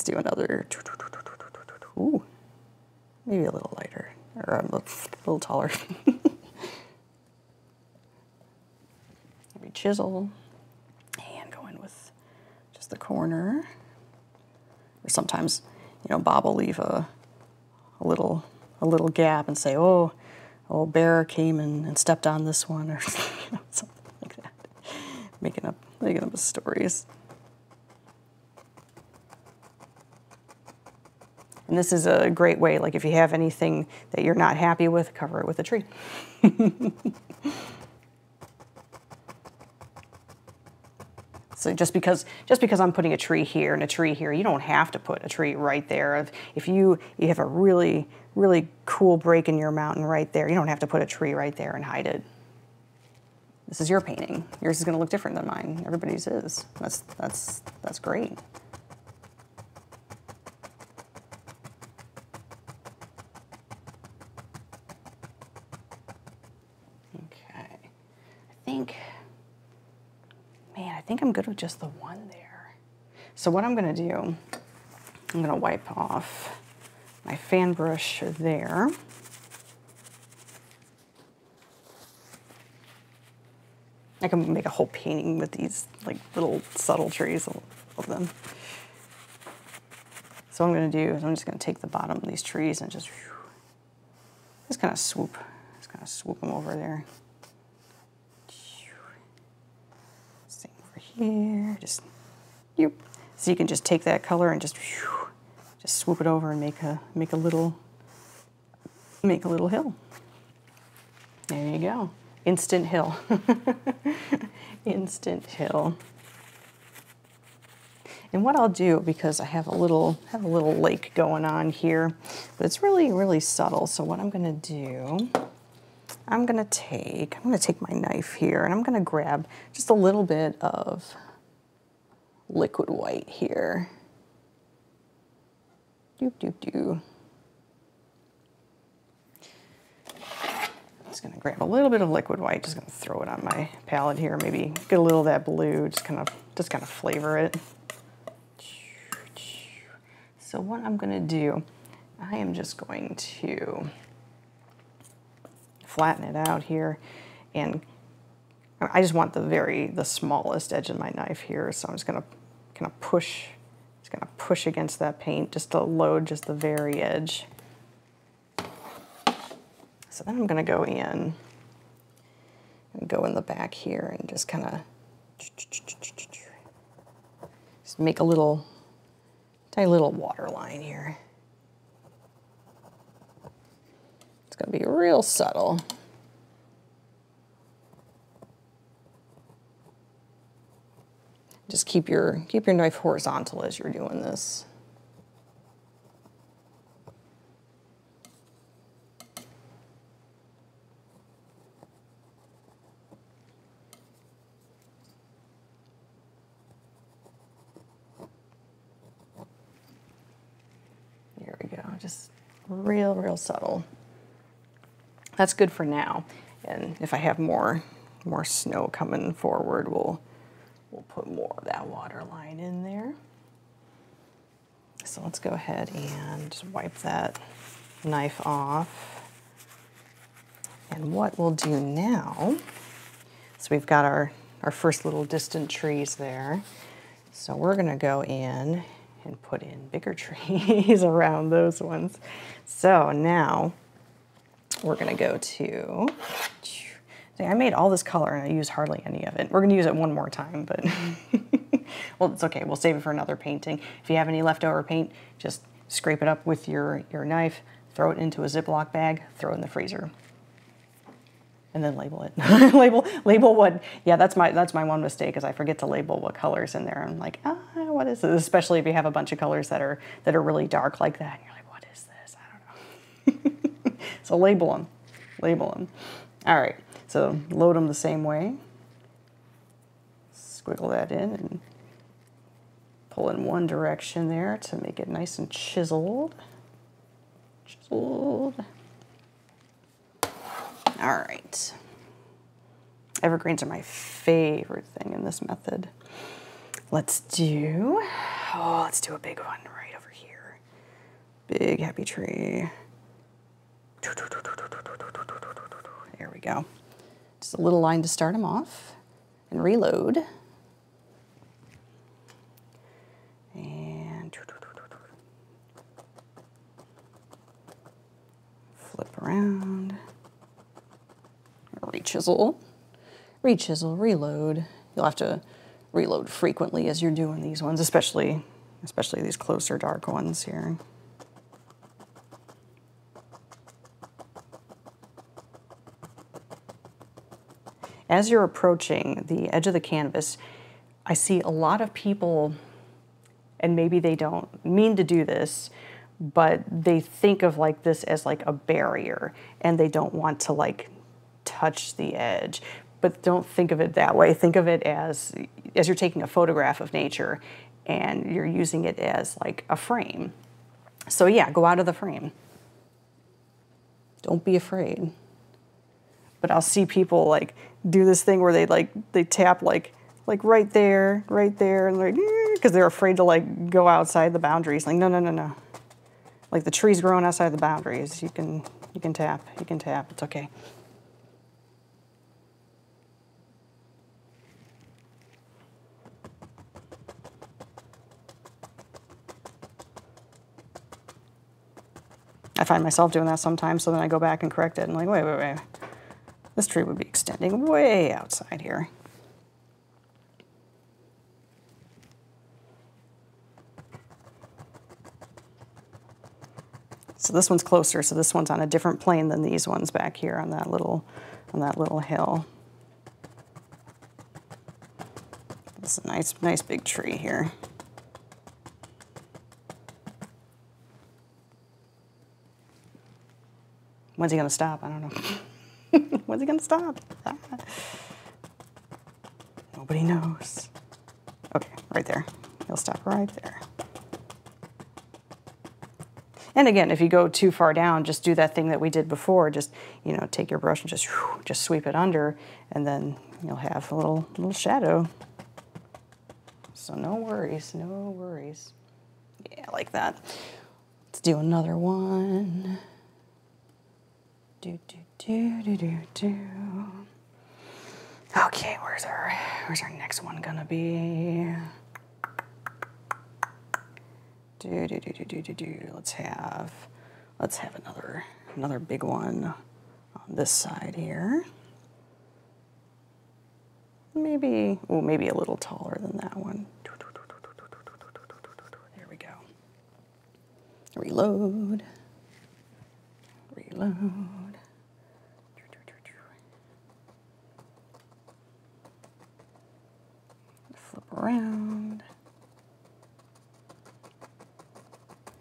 do another. Ooh, maybe a little lighter or a little taller. Re-chisel and go in with just the corner. Or sometimes, Bob will leave a little gap and say, "Oh, bear came and stepped on this one," or something like that. Making up stories. And this is a great way, like if you have anything that you're not happy with, cover it with a tree. So just because I'm putting a tree here and a tree here, you don't have to put a tree right there. If you have a really, really cool break in your mountain right there, you don't have to put a tree right there and hide it. This is your painting. Yours is going to look different than mine. Everybody's is. That's great. Okay. I think I'm good with just the one there. So what I'm going to do, I'm going to wipe off my fan brush there. I can make a whole painting with these like little subtle trees of them. So what I'm going to do is I'm just going to take the bottom of these trees and just kind of swoop them over there. Same over here. Just so you can just take that color and just swoop it over and make a little hill. There you go. Instant hill. Instant hill. And what I'll do, because I have a little lake going on here, but it's really, really subtle. So what I'm gonna do, I'm gonna take my knife here and I'm gonna grab just a little bit of liquid white here. Doop, doop, doop. Just gonna grab a little bit of liquid white, just gonna throw it on my palette here, maybe get a little of that blue, just kind of flavor it. So what I'm gonna do, I am just going to flatten it out here, and I just want the smallest edge of my knife here, so I'm just gonna push against that paint just to load just the very edge. So then I'm gonna go in the back here and just kind of make a tiny little water line here. It's gonna be real subtle. Just keep your knife horizontal as you're doing this. There we go, just real subtle. That's good for now. And if I have more snow coming forward, we'll put more of that water line in there. So let's go ahead and just wipe that knife off. And what we'll do now, so we've got our first little distant trees there. So we're gonna go in and put in bigger trees around those ones. So now we're gonna go to, I made all this color and I used hardly any of it. We're gonna use it one more time, but well, it's okay, we'll save it for another painting. If you have any leftover paint, just scrape it up with your knife, throw it into a Ziploc bag, throw it in the freezer. And then label it. label what? Yeah, that's my one mistake, is I forget to label what color's in there. I'm like, what is this? Especially if you have a bunch of colors that are really dark like that. And you're like, what is this? I don't know. So label them. All right. So load them the same way. Squiggle that in and pull in one direction there to make it nice and chiseled. All right. Evergreens are my favorite thing in this method. Let's do a big one right over here. Big happy tree. There we go. Just a little line to start them off and reload. And flip around. Rechisel, reload. You'll have to reload frequently as you're doing these ones, especially these closer dark ones here. As you're approaching the edge of the canvas, I see a lot of people, and maybe they don't mean to do this, but they think of like this as like a barrier, and they don't want to like touch the edge. But don't think of it that way. Think of it as you're taking a photograph of nature and you're using it as like a frame. So yeah, go out of the frame. Don't be afraid. But I'll see people like do this thing where they tap like right there, and like, because they're afraid to like go outside the boundaries. Like, no, no, no, no. Like the tree's growing outside the boundaries. You can tap, it's okay. I find myself doing that sometimes, so then I go back and correct it, and like, wait. This tree would be extending way outside here. So this one's closer, so this one's on a different plane than these ones back here on that little hill. It's a nice big tree here. When's he gonna stop? I don't know. When's he gonna stop? Nobody knows. Okay, right there. He'll stop right there. And again, if you go too far down, just do that thing that we did before. Just, you know, take your brush and just sweep it under, and then you'll have a little shadow. So no worries, no worries. Yeah, like that. Let's do another one. Okay, where's our next one gonna be? Let's have another big one on this side here. Maybe a little taller than that one. There we go. Reload. Flip around.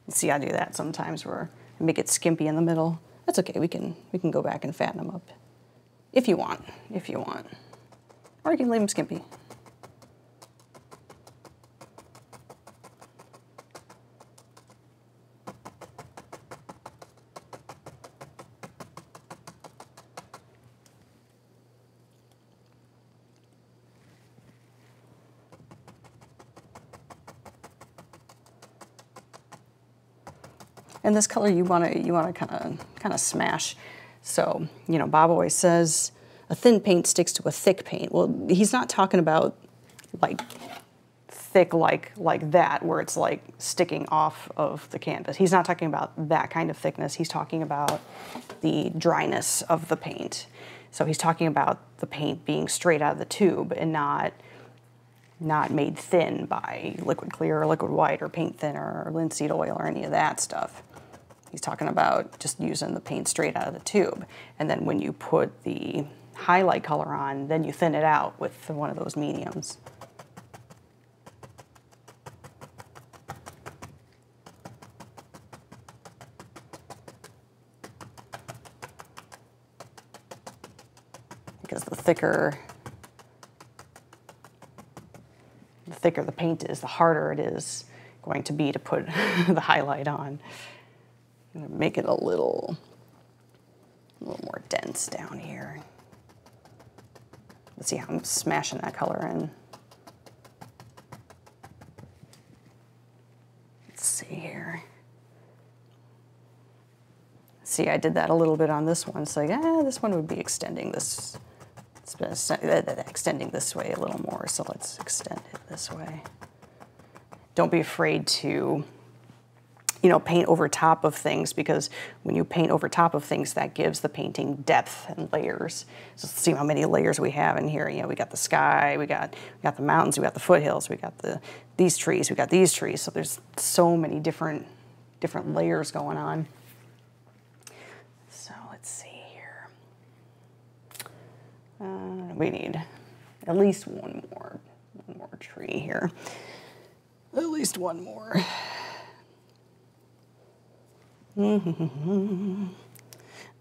You see, I do that sometimes where I make it skimpy in the middle. That's okay. We can go back and fatten them up if you want, or you can leave them skimpy. And this color you want to kind of smash. So, you know, Bob always says a thin paint sticks to a thick paint. Well, he's not talking about like thick like that, where it's like sticking off of the canvas. He's not talking about that kind of thickness. He's talking about the dryness of the paint. So he's talking about the paint being straight out of the tube and not made thin by liquid clear or liquid white or paint thinner or linseed oil or any of that stuff. He's talking about just using the paint straight out of the tube. And then when you put the highlight color on, then you thin it out with one of those mediums. Because the thicker the paint is, the harder it is going to be to put the highlight on. I'm going to make it a little more dense down here. Let's see how I'm smashing that color in. Let's see here. See, I did that a little bit on this one, so this one would be extending this. Extending this way a little more, so let's extend it this way. Don't be afraid to, you know, paint over top of things, because when you paint over top of things, that gives the painting depth and layers. So see how many layers we have in here. You know, we got the sky, we got the mountains, we got the foothills, we got these trees, we got these trees. So there's so many different layers going on. So let's see here. We need at least one more tree. tree here. At least one more.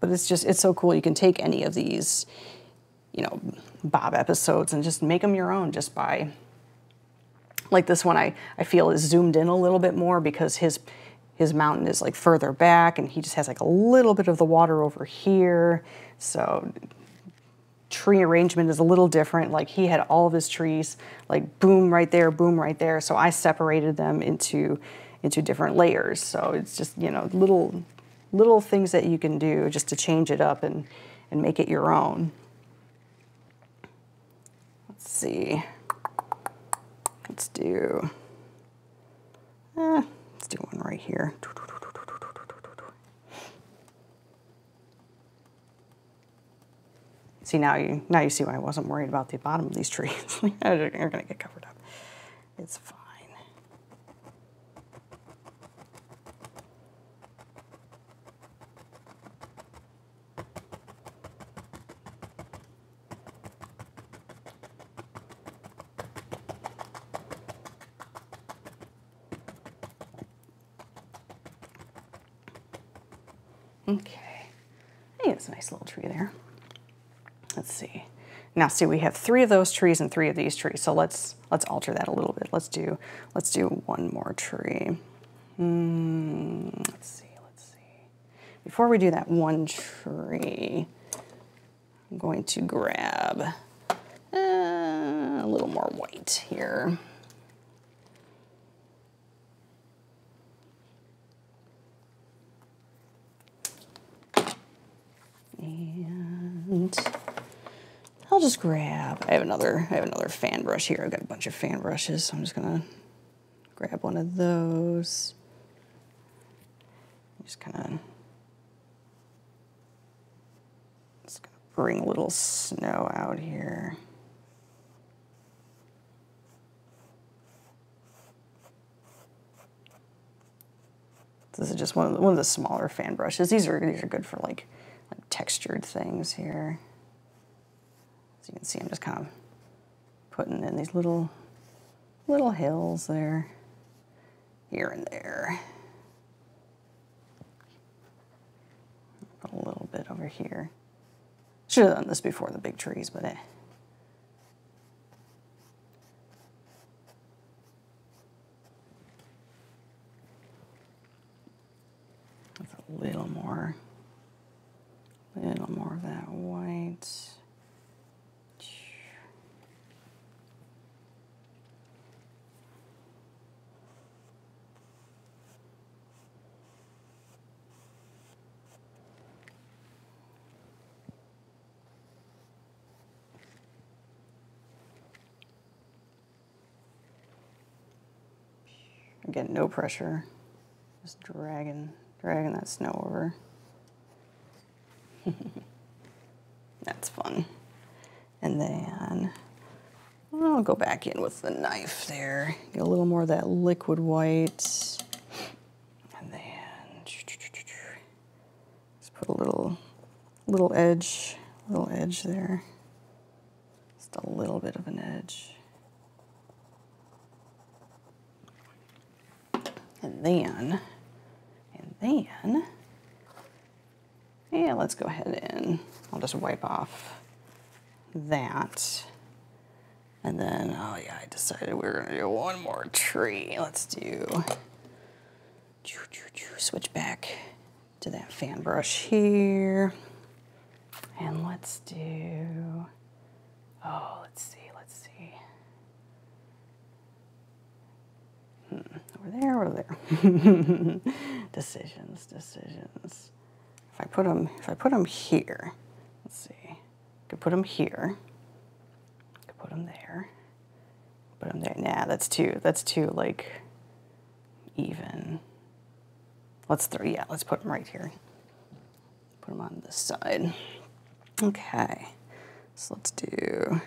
But it's so cool. You can take any of these, you know, Bob episodes and just make them your own just by, like this one I feel is zoomed in a little bit more because his mountain is like further back and he just has like a little bit of the water over here. So tree arrangement is a little different. Like he had all of his trees like boom right there, boom right there. So I separated them into different layers. So it's just, you know, little things that you can do just to change it up and make it your own. Let's see. Let's do one right here. See, now you see why I wasn't worried about the bottom of these trees. They're going to get covered up. It's fine. Okay, hey, it's a nice little tree there. Let's see. Now, see, we have 3 of those trees and 3 of these trees. So let's alter that a little bit. Let's do one more tree. Let's see. Before we do that one tree, I'm going to grab a little more white here. And I'll just grab, I have another fan brush here. I've got a bunch of fan brushes, so I'm just gonna grab one of those. Just gonna bring a little snow out here. This is just one of the smaller fan brushes. These are good for like textured things here. As you can see, I'm just kind of putting in these little hills there, here and there. Put a little bit over here. Should have done this before the big trees, but That's a little more of that white. Again, no pressure, just dragging that snow over. That's fun. And then I'll go back in with the knife there, get a little more of that liquid white, and then just put a little edge there, just a little bit of an edge. And then, yeah, let's go ahead and I'll just wipe off that. And then, oh yeah, I decided we were gonna do one more tree. Let's switch back to that fan brush here. And let's do, let's see. Over there. Decisions. If I put them here, let's see. I could put them here. I could put them there. Put them there. Nah, that's too like even. Let's put them right here. Put them on this side. Okay. So let's do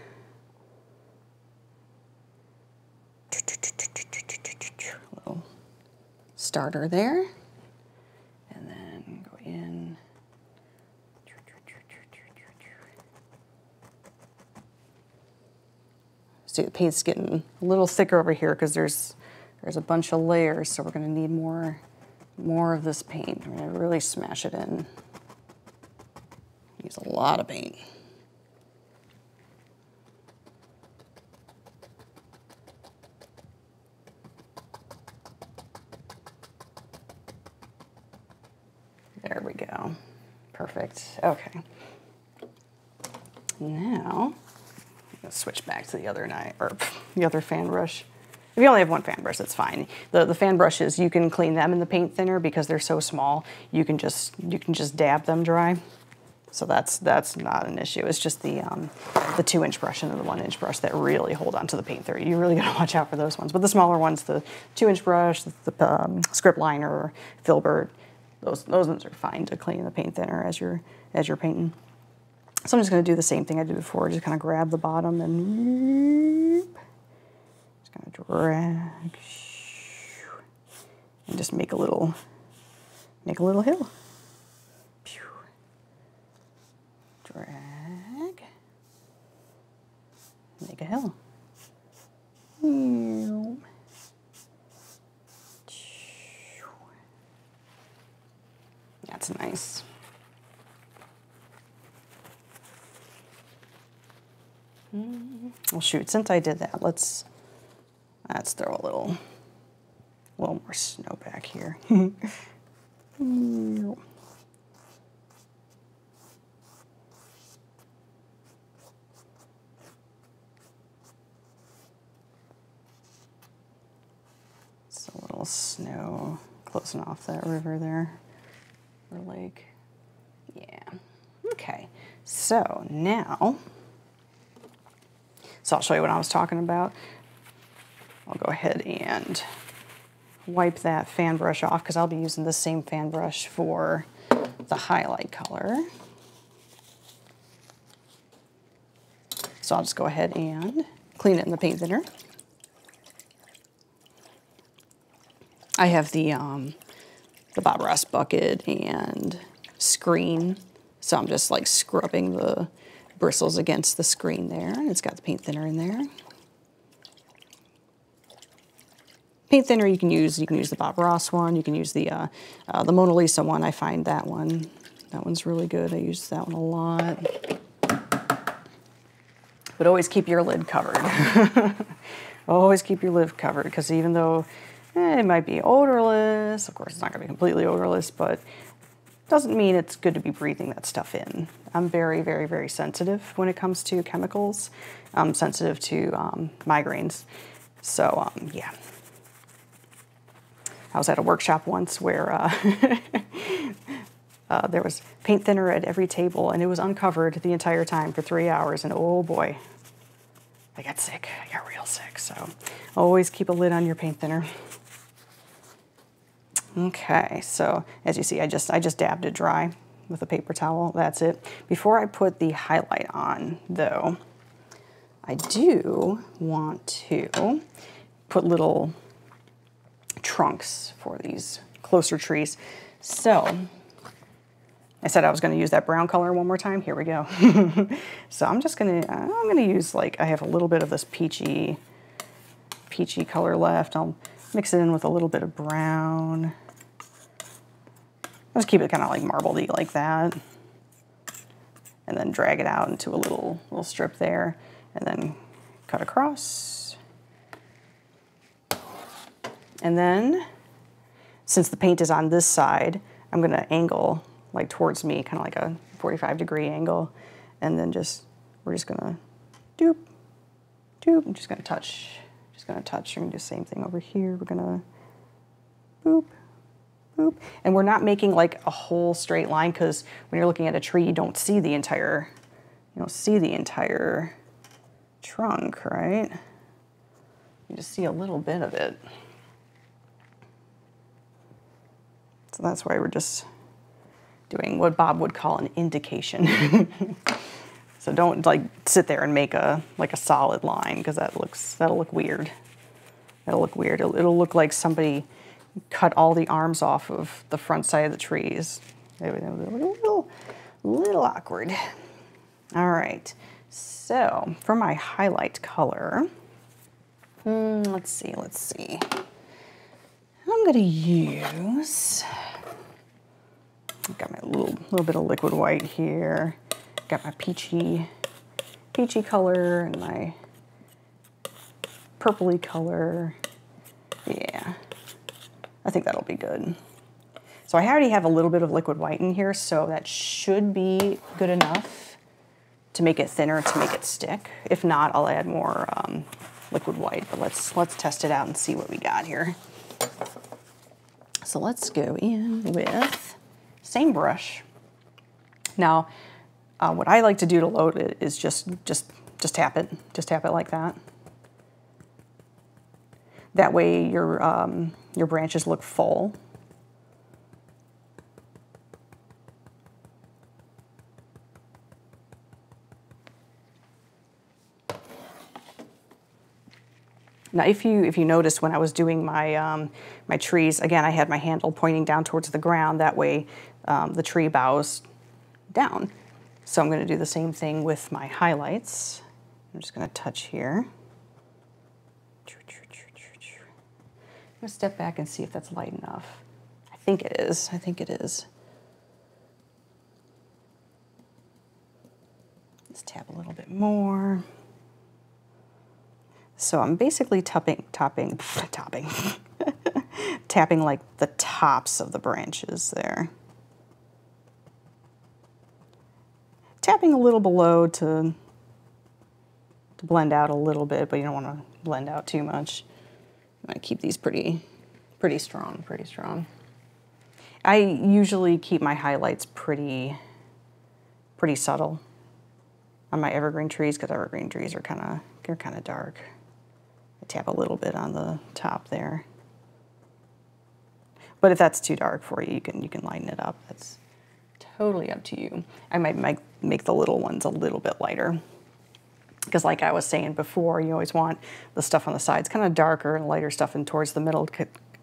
little starter there, and then go in. Just See, the paint's getting a little thicker over here because there's a bunch of layers, so we're gonna need more of this paint. We're gonna really smash it in. Use a lot of paint. There we go. Perfect. Okay. Now, let's switch back to the other the other fan brush. If you only have one fan brush, that's fine. The fan brushes, you can clean them in the paint thinner because they're so small. You can just dab them dry. So that's not an issue. It's just the 2-inch brush and the 1-inch brush that really hold onto the paint thinner. You really gotta watch out for those ones. But the smaller ones, the 2-inch brush, the script liner, filbert, those ones are fine to clean the paint thinner as you're painting. So I'm just gonna do the same thing I did before. Just kind of grab the bottom and just kind of drag and just make a little hill. Drag, make a hill. That's nice. Well, shoot, since I did that, let's throw a little more snow back here. Just a little snow closing off that river there, or lake. Yeah. Okay. So now, I'll show you what I was talking about. I'll go ahead and wipe that fan brush off because I'll be using the same fan brush for the highlight color. So I'll just go ahead and clean it in the paint thinner. I have the Bob Ross bucket and screen, so I'm just like scrubbing the bristles against the screen there, and it's got the paint thinner in there. Paint thinner you can use the Bob Ross one, you can use the Mona Lisa one. I find that one's really good. I use that one a lot. But always keep your lid covered. Always keep your lid covered, because even though it might be odorless, of course it's not going to be completely odorless, but doesn't mean it's good to be breathing that stuff in. I'm very, very, very sensitive when it comes to chemicals. I'm sensitive to migraines. So, yeah. I was at a workshop once where there was paint thinner at every table, and it was uncovered the entire time for 3 hours, and oh boy, I got sick. I got real sick. So always keep a lid on your paint thinner. Okay, so as you see, I just dabbed it dry with a paper towel. That's it. Before I put the highlight on, though, I do want to put little trunks for these closer trees. So I said I was going to use that brown color one more time. Here we go. So I'm gonna use, like, I have a little bit of this peachy color left. I'll mix it in with a little bit of brown. I'll just keep it kind of like marbled-y like that. And then drag it out into a little strip there, and then cut across. And then, since the paint is on this side, I'm gonna angle like towards me, kind of like a 45-degree angle, and then we're just gonna doop, doop. I'm just gonna touch. We're gonna do the same thing over here. We're gonna boop, boop, and we're not making like a whole straight line, because when you're looking at a tree, you don't see the entire trunk, right? You just see a little bit of it. So that's why we're just doing what Bob would call an indication. So don't like sit there and make a solid line, because that'll look weird. That'll look weird. It'll look like somebody cut all the arms off of the front side of the trees. It'll a little awkward. All right. So for my highlight color, Let's see, let's see. I'm gonna use, I've got my little bit of liquid white here. Got my peachy color and my purpley color. Yeah, I think that'll be good. So I already have a little bit of liquid white in here, so that should be good enough to make it thinner, to make it stick. If not, I'll add more liquid white, but let's test it out and see what we got here. So let's go in with same brush. Now, what I like to do to load it is just tap it. Just tap it like that. That way your branches look full. Now, if you notice when I was doing my my trees, again, I had my handle pointing down towards the ground. That way, the tree bows down. So I'm going to do the same thing with my highlights. I'm just going to touch here. I'm going to step back and see if that's light enough. I think it is. I think it is. Let's tap a little bit more. So I'm basically tapping like the tops of the branches there. Tapping a little below to blend out a little bit, but you don't want to blend out too much. I keep these pretty strong. I usually keep my highlights pretty subtle on my evergreen trees, because evergreen trees are kind of dark. I tap a little bit on the top there. But if that's too dark for you, you can lighten it up. That's totally up to you. I might make the little ones a little bit lighter, because like I was saying before, you always want the stuff on the sides kind of darker and lighter stuff in towards the middle.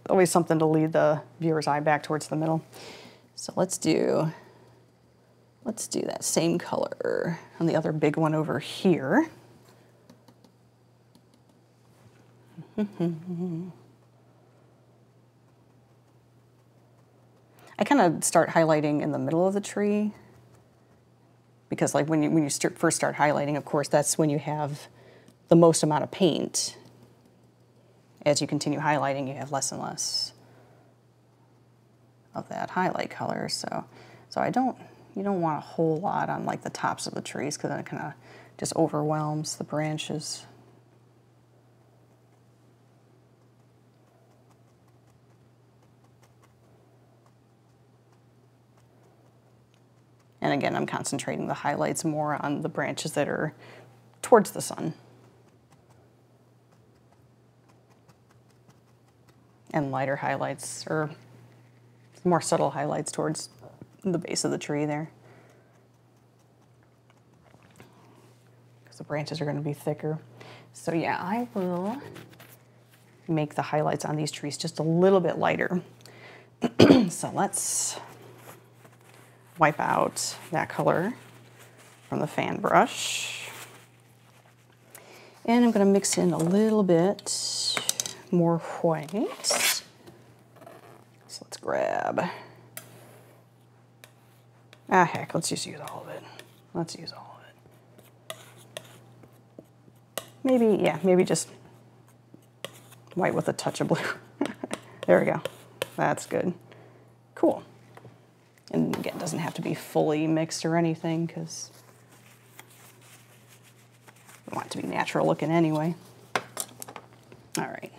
Always something to lead the viewer's eye back towards the middle. So let's do that same color on the other big one over here. I kind of start highlighting in the middle of the tree, because like when you first start highlighting, of course, that's when you have the most amount of paint. As you continue highlighting, you have less and less of that highlight color. So you don't want a whole lot on like the tops of the trees, because then it kind of just overwhelms the branches. And again, I'm concentrating the highlights more on the branches that are towards the sun. And lighter highlights, or more subtle highlights towards the base of the tree there. Because the branches are going to be thicker. So yeah, I will make the highlights on these trees just a little bit lighter. So let's wipe out that color from the fan brush. And I'm going to mix in a little bit more white. So let's grab, heck, let's just use all of it. Let's use all of it. Maybe just white with a touch of blue. There we go. That's good. Cool. And again, it doesn't have to be fully mixed or anything, because we want it to be natural looking anyway. All right.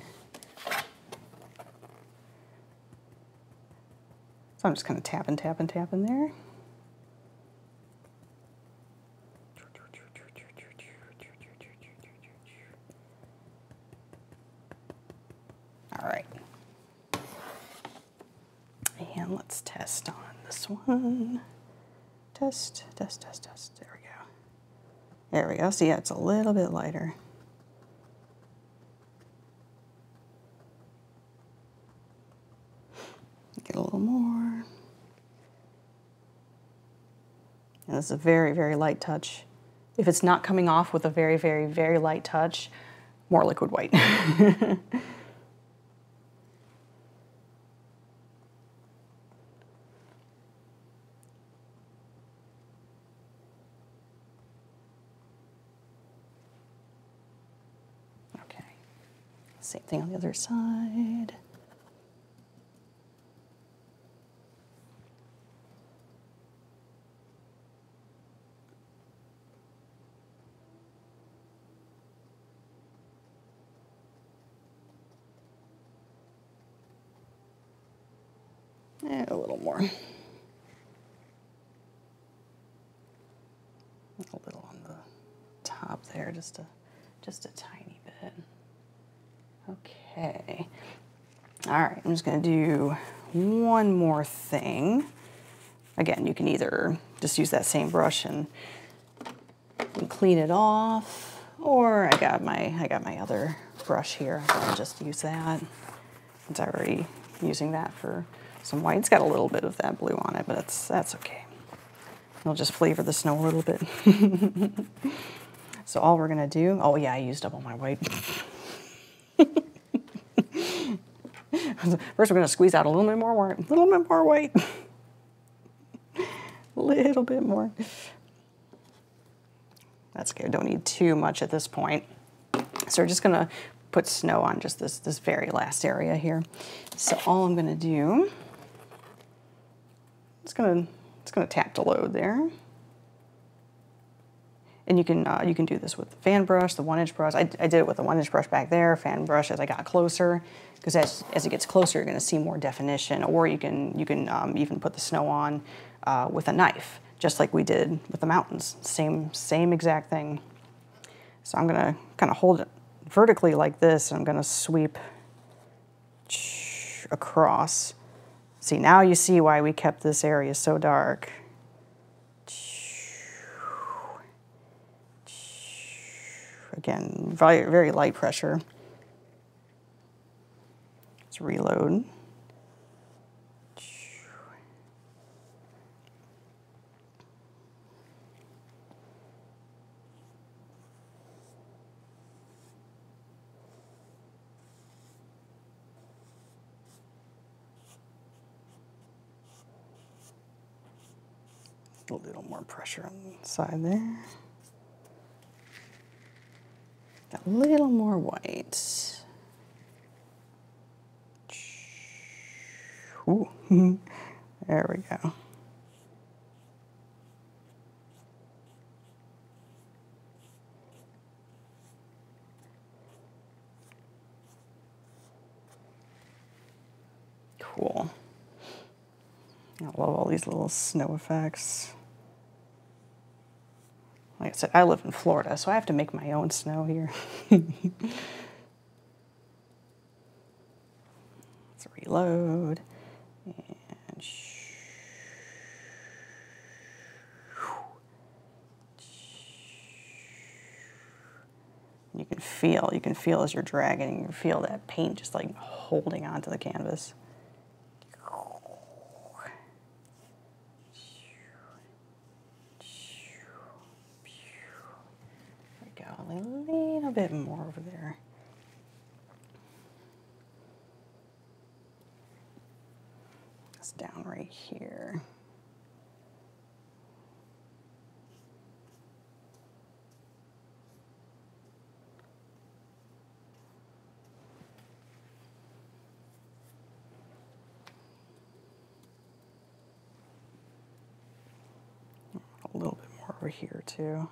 So I'm just kind of tapping there. All right. And let's test on this one. Test. There we go. There we go. See, yeah, it's a little bit lighter. Get a little more. And this is a very, very light touch. If it's not coming off with a very, very, very light touch, more liquid white. Okay, same thing on the other side. And a little more. A little on the top there, just a tiny bit. Okay. All right, I'm just gonna do one more thing. Again, you can either just use that same brush and clean it off, or I got my other brush here. I'll just use that since I'm already using that for some white. It's got a little bit of that blue on it, but that's okay. It'll just flavor the snow a little bit. So all we're gonna do, oh yeah, I used up all my white. First we're gonna squeeze out a little bit more white, a little bit more white. A little bit more. That's good, don't need too much at this point. So we're just gonna put snow on just this very last area here. So all I'm gonna do, it's gonna tap to load there. And you can do this with the fan brush, the 1-inch brush. I did it with the 1-inch brush back there, fan brush as I got closer, because as it gets closer, you're gonna see more definition. Or you can even put the snow on with a knife, just like we did with the mountains. Same exact thing. So I'm gonna kind of hold it vertically like this, and I'm gonna sweep across. See, now you see why we kept this area so dark. Again, very light pressure. Let's reload. A little more pressure on the side there. A little more white. Ooh. There we go. Cool. I love all these little snow effects. Like I said, I live in Florida, so I have to make my own snow here. Let's reload. And you can feel as you're dragging, you can feel that paint just like holding onto the canvas. A little bit more over there. It's down right here. A little bit more over here too.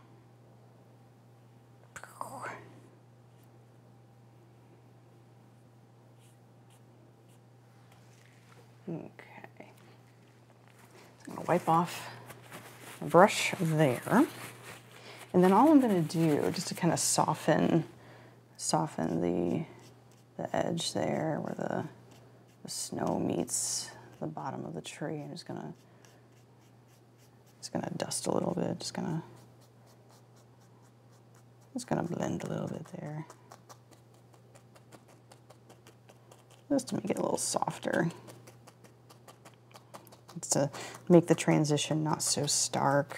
Okay, so I'm gonna wipe off the brush there. And then all I'm gonna do, just to kind of soften the edge there where the snow meets the bottom of the tree, I'm just gonna dust a little bit, just gonna blend a little bit there. Just to make it a little softer. It's to make the transition not so stark.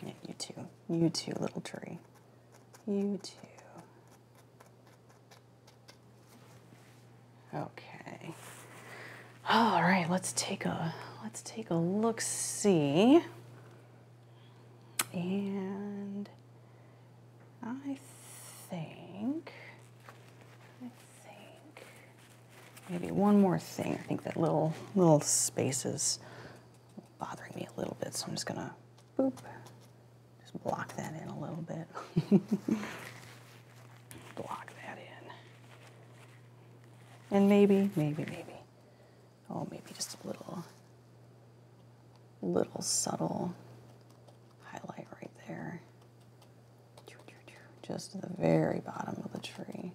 Yeah, you too, little tree. You too. Okay. All right, let's take a look see. And I think maybe one more thing. I think that little space is bothering me a little bit, so I'm just gonna boop, just block that in a little bit. Block that in. And maybe, oh, maybe just a little subtle highlight right there. Just at the very bottom of the tree.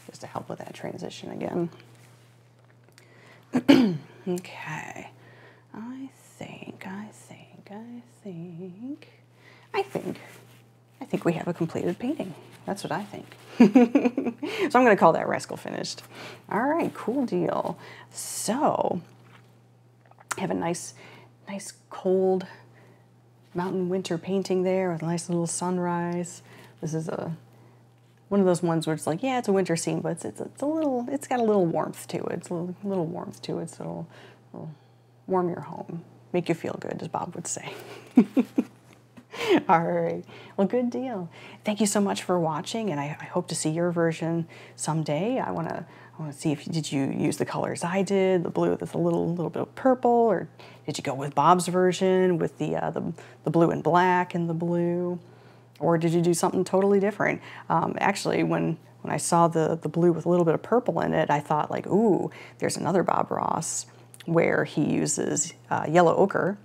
Just to help with that transition again. Okay. I think we have a completed painting. That's what I think. So I'm going to call that rascal finished. All right, cool deal. So I have a nice cold mountain winter painting there with a nice little sunrise. This is one of those ones where it's like, yeah, it's a winter scene, but it's got a little warmth to it. It's a little warmth to it, so it'll warm your home, make you feel good, as Bob would say. All right, well, good deal. Thank you so much for watching, and I hope to see your version someday. I want to see did you use the colors I did, the blue with a little bit of purple, or did you go with Bob's version with the blue and black and the blue, or did you do something totally different? Actually, when I saw the blue with a little bit of purple in it, I thought like, ooh, there's another Bob Ross where he uses yellow ochre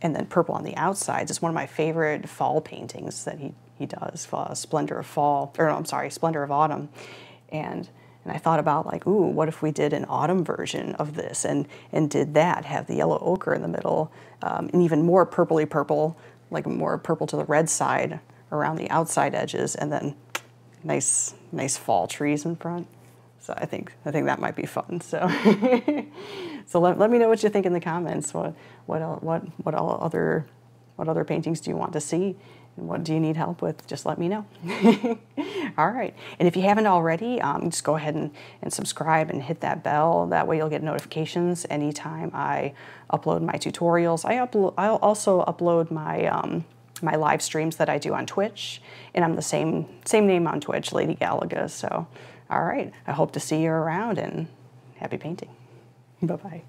and then purple on the outside. It's one of my favorite fall paintings that he does, Splendor of Fall, or no, I'm sorry, Splendor of Autumn. And I thought about like, ooh, what if we did an autumn version of this and did that, have the yellow ochre in the middle, and even more purpley purple, like more purple to the red side around the outside edges, and then nice fall trees in front. So I think that might be fun. So so let me know what you think in the comments. What other paintings do you want to see, and what do you need help with? Just let me know. All right, and if you haven't already, just go ahead and subscribe and hit that bell. That way you'll get notifications anytime I upload my tutorials. I'll also upload my my live streams that I do on Twitch, and I'm the same name on Twitch, Lady Galaga. So, all right, I hope to see you around, and happy painting. Bye-bye.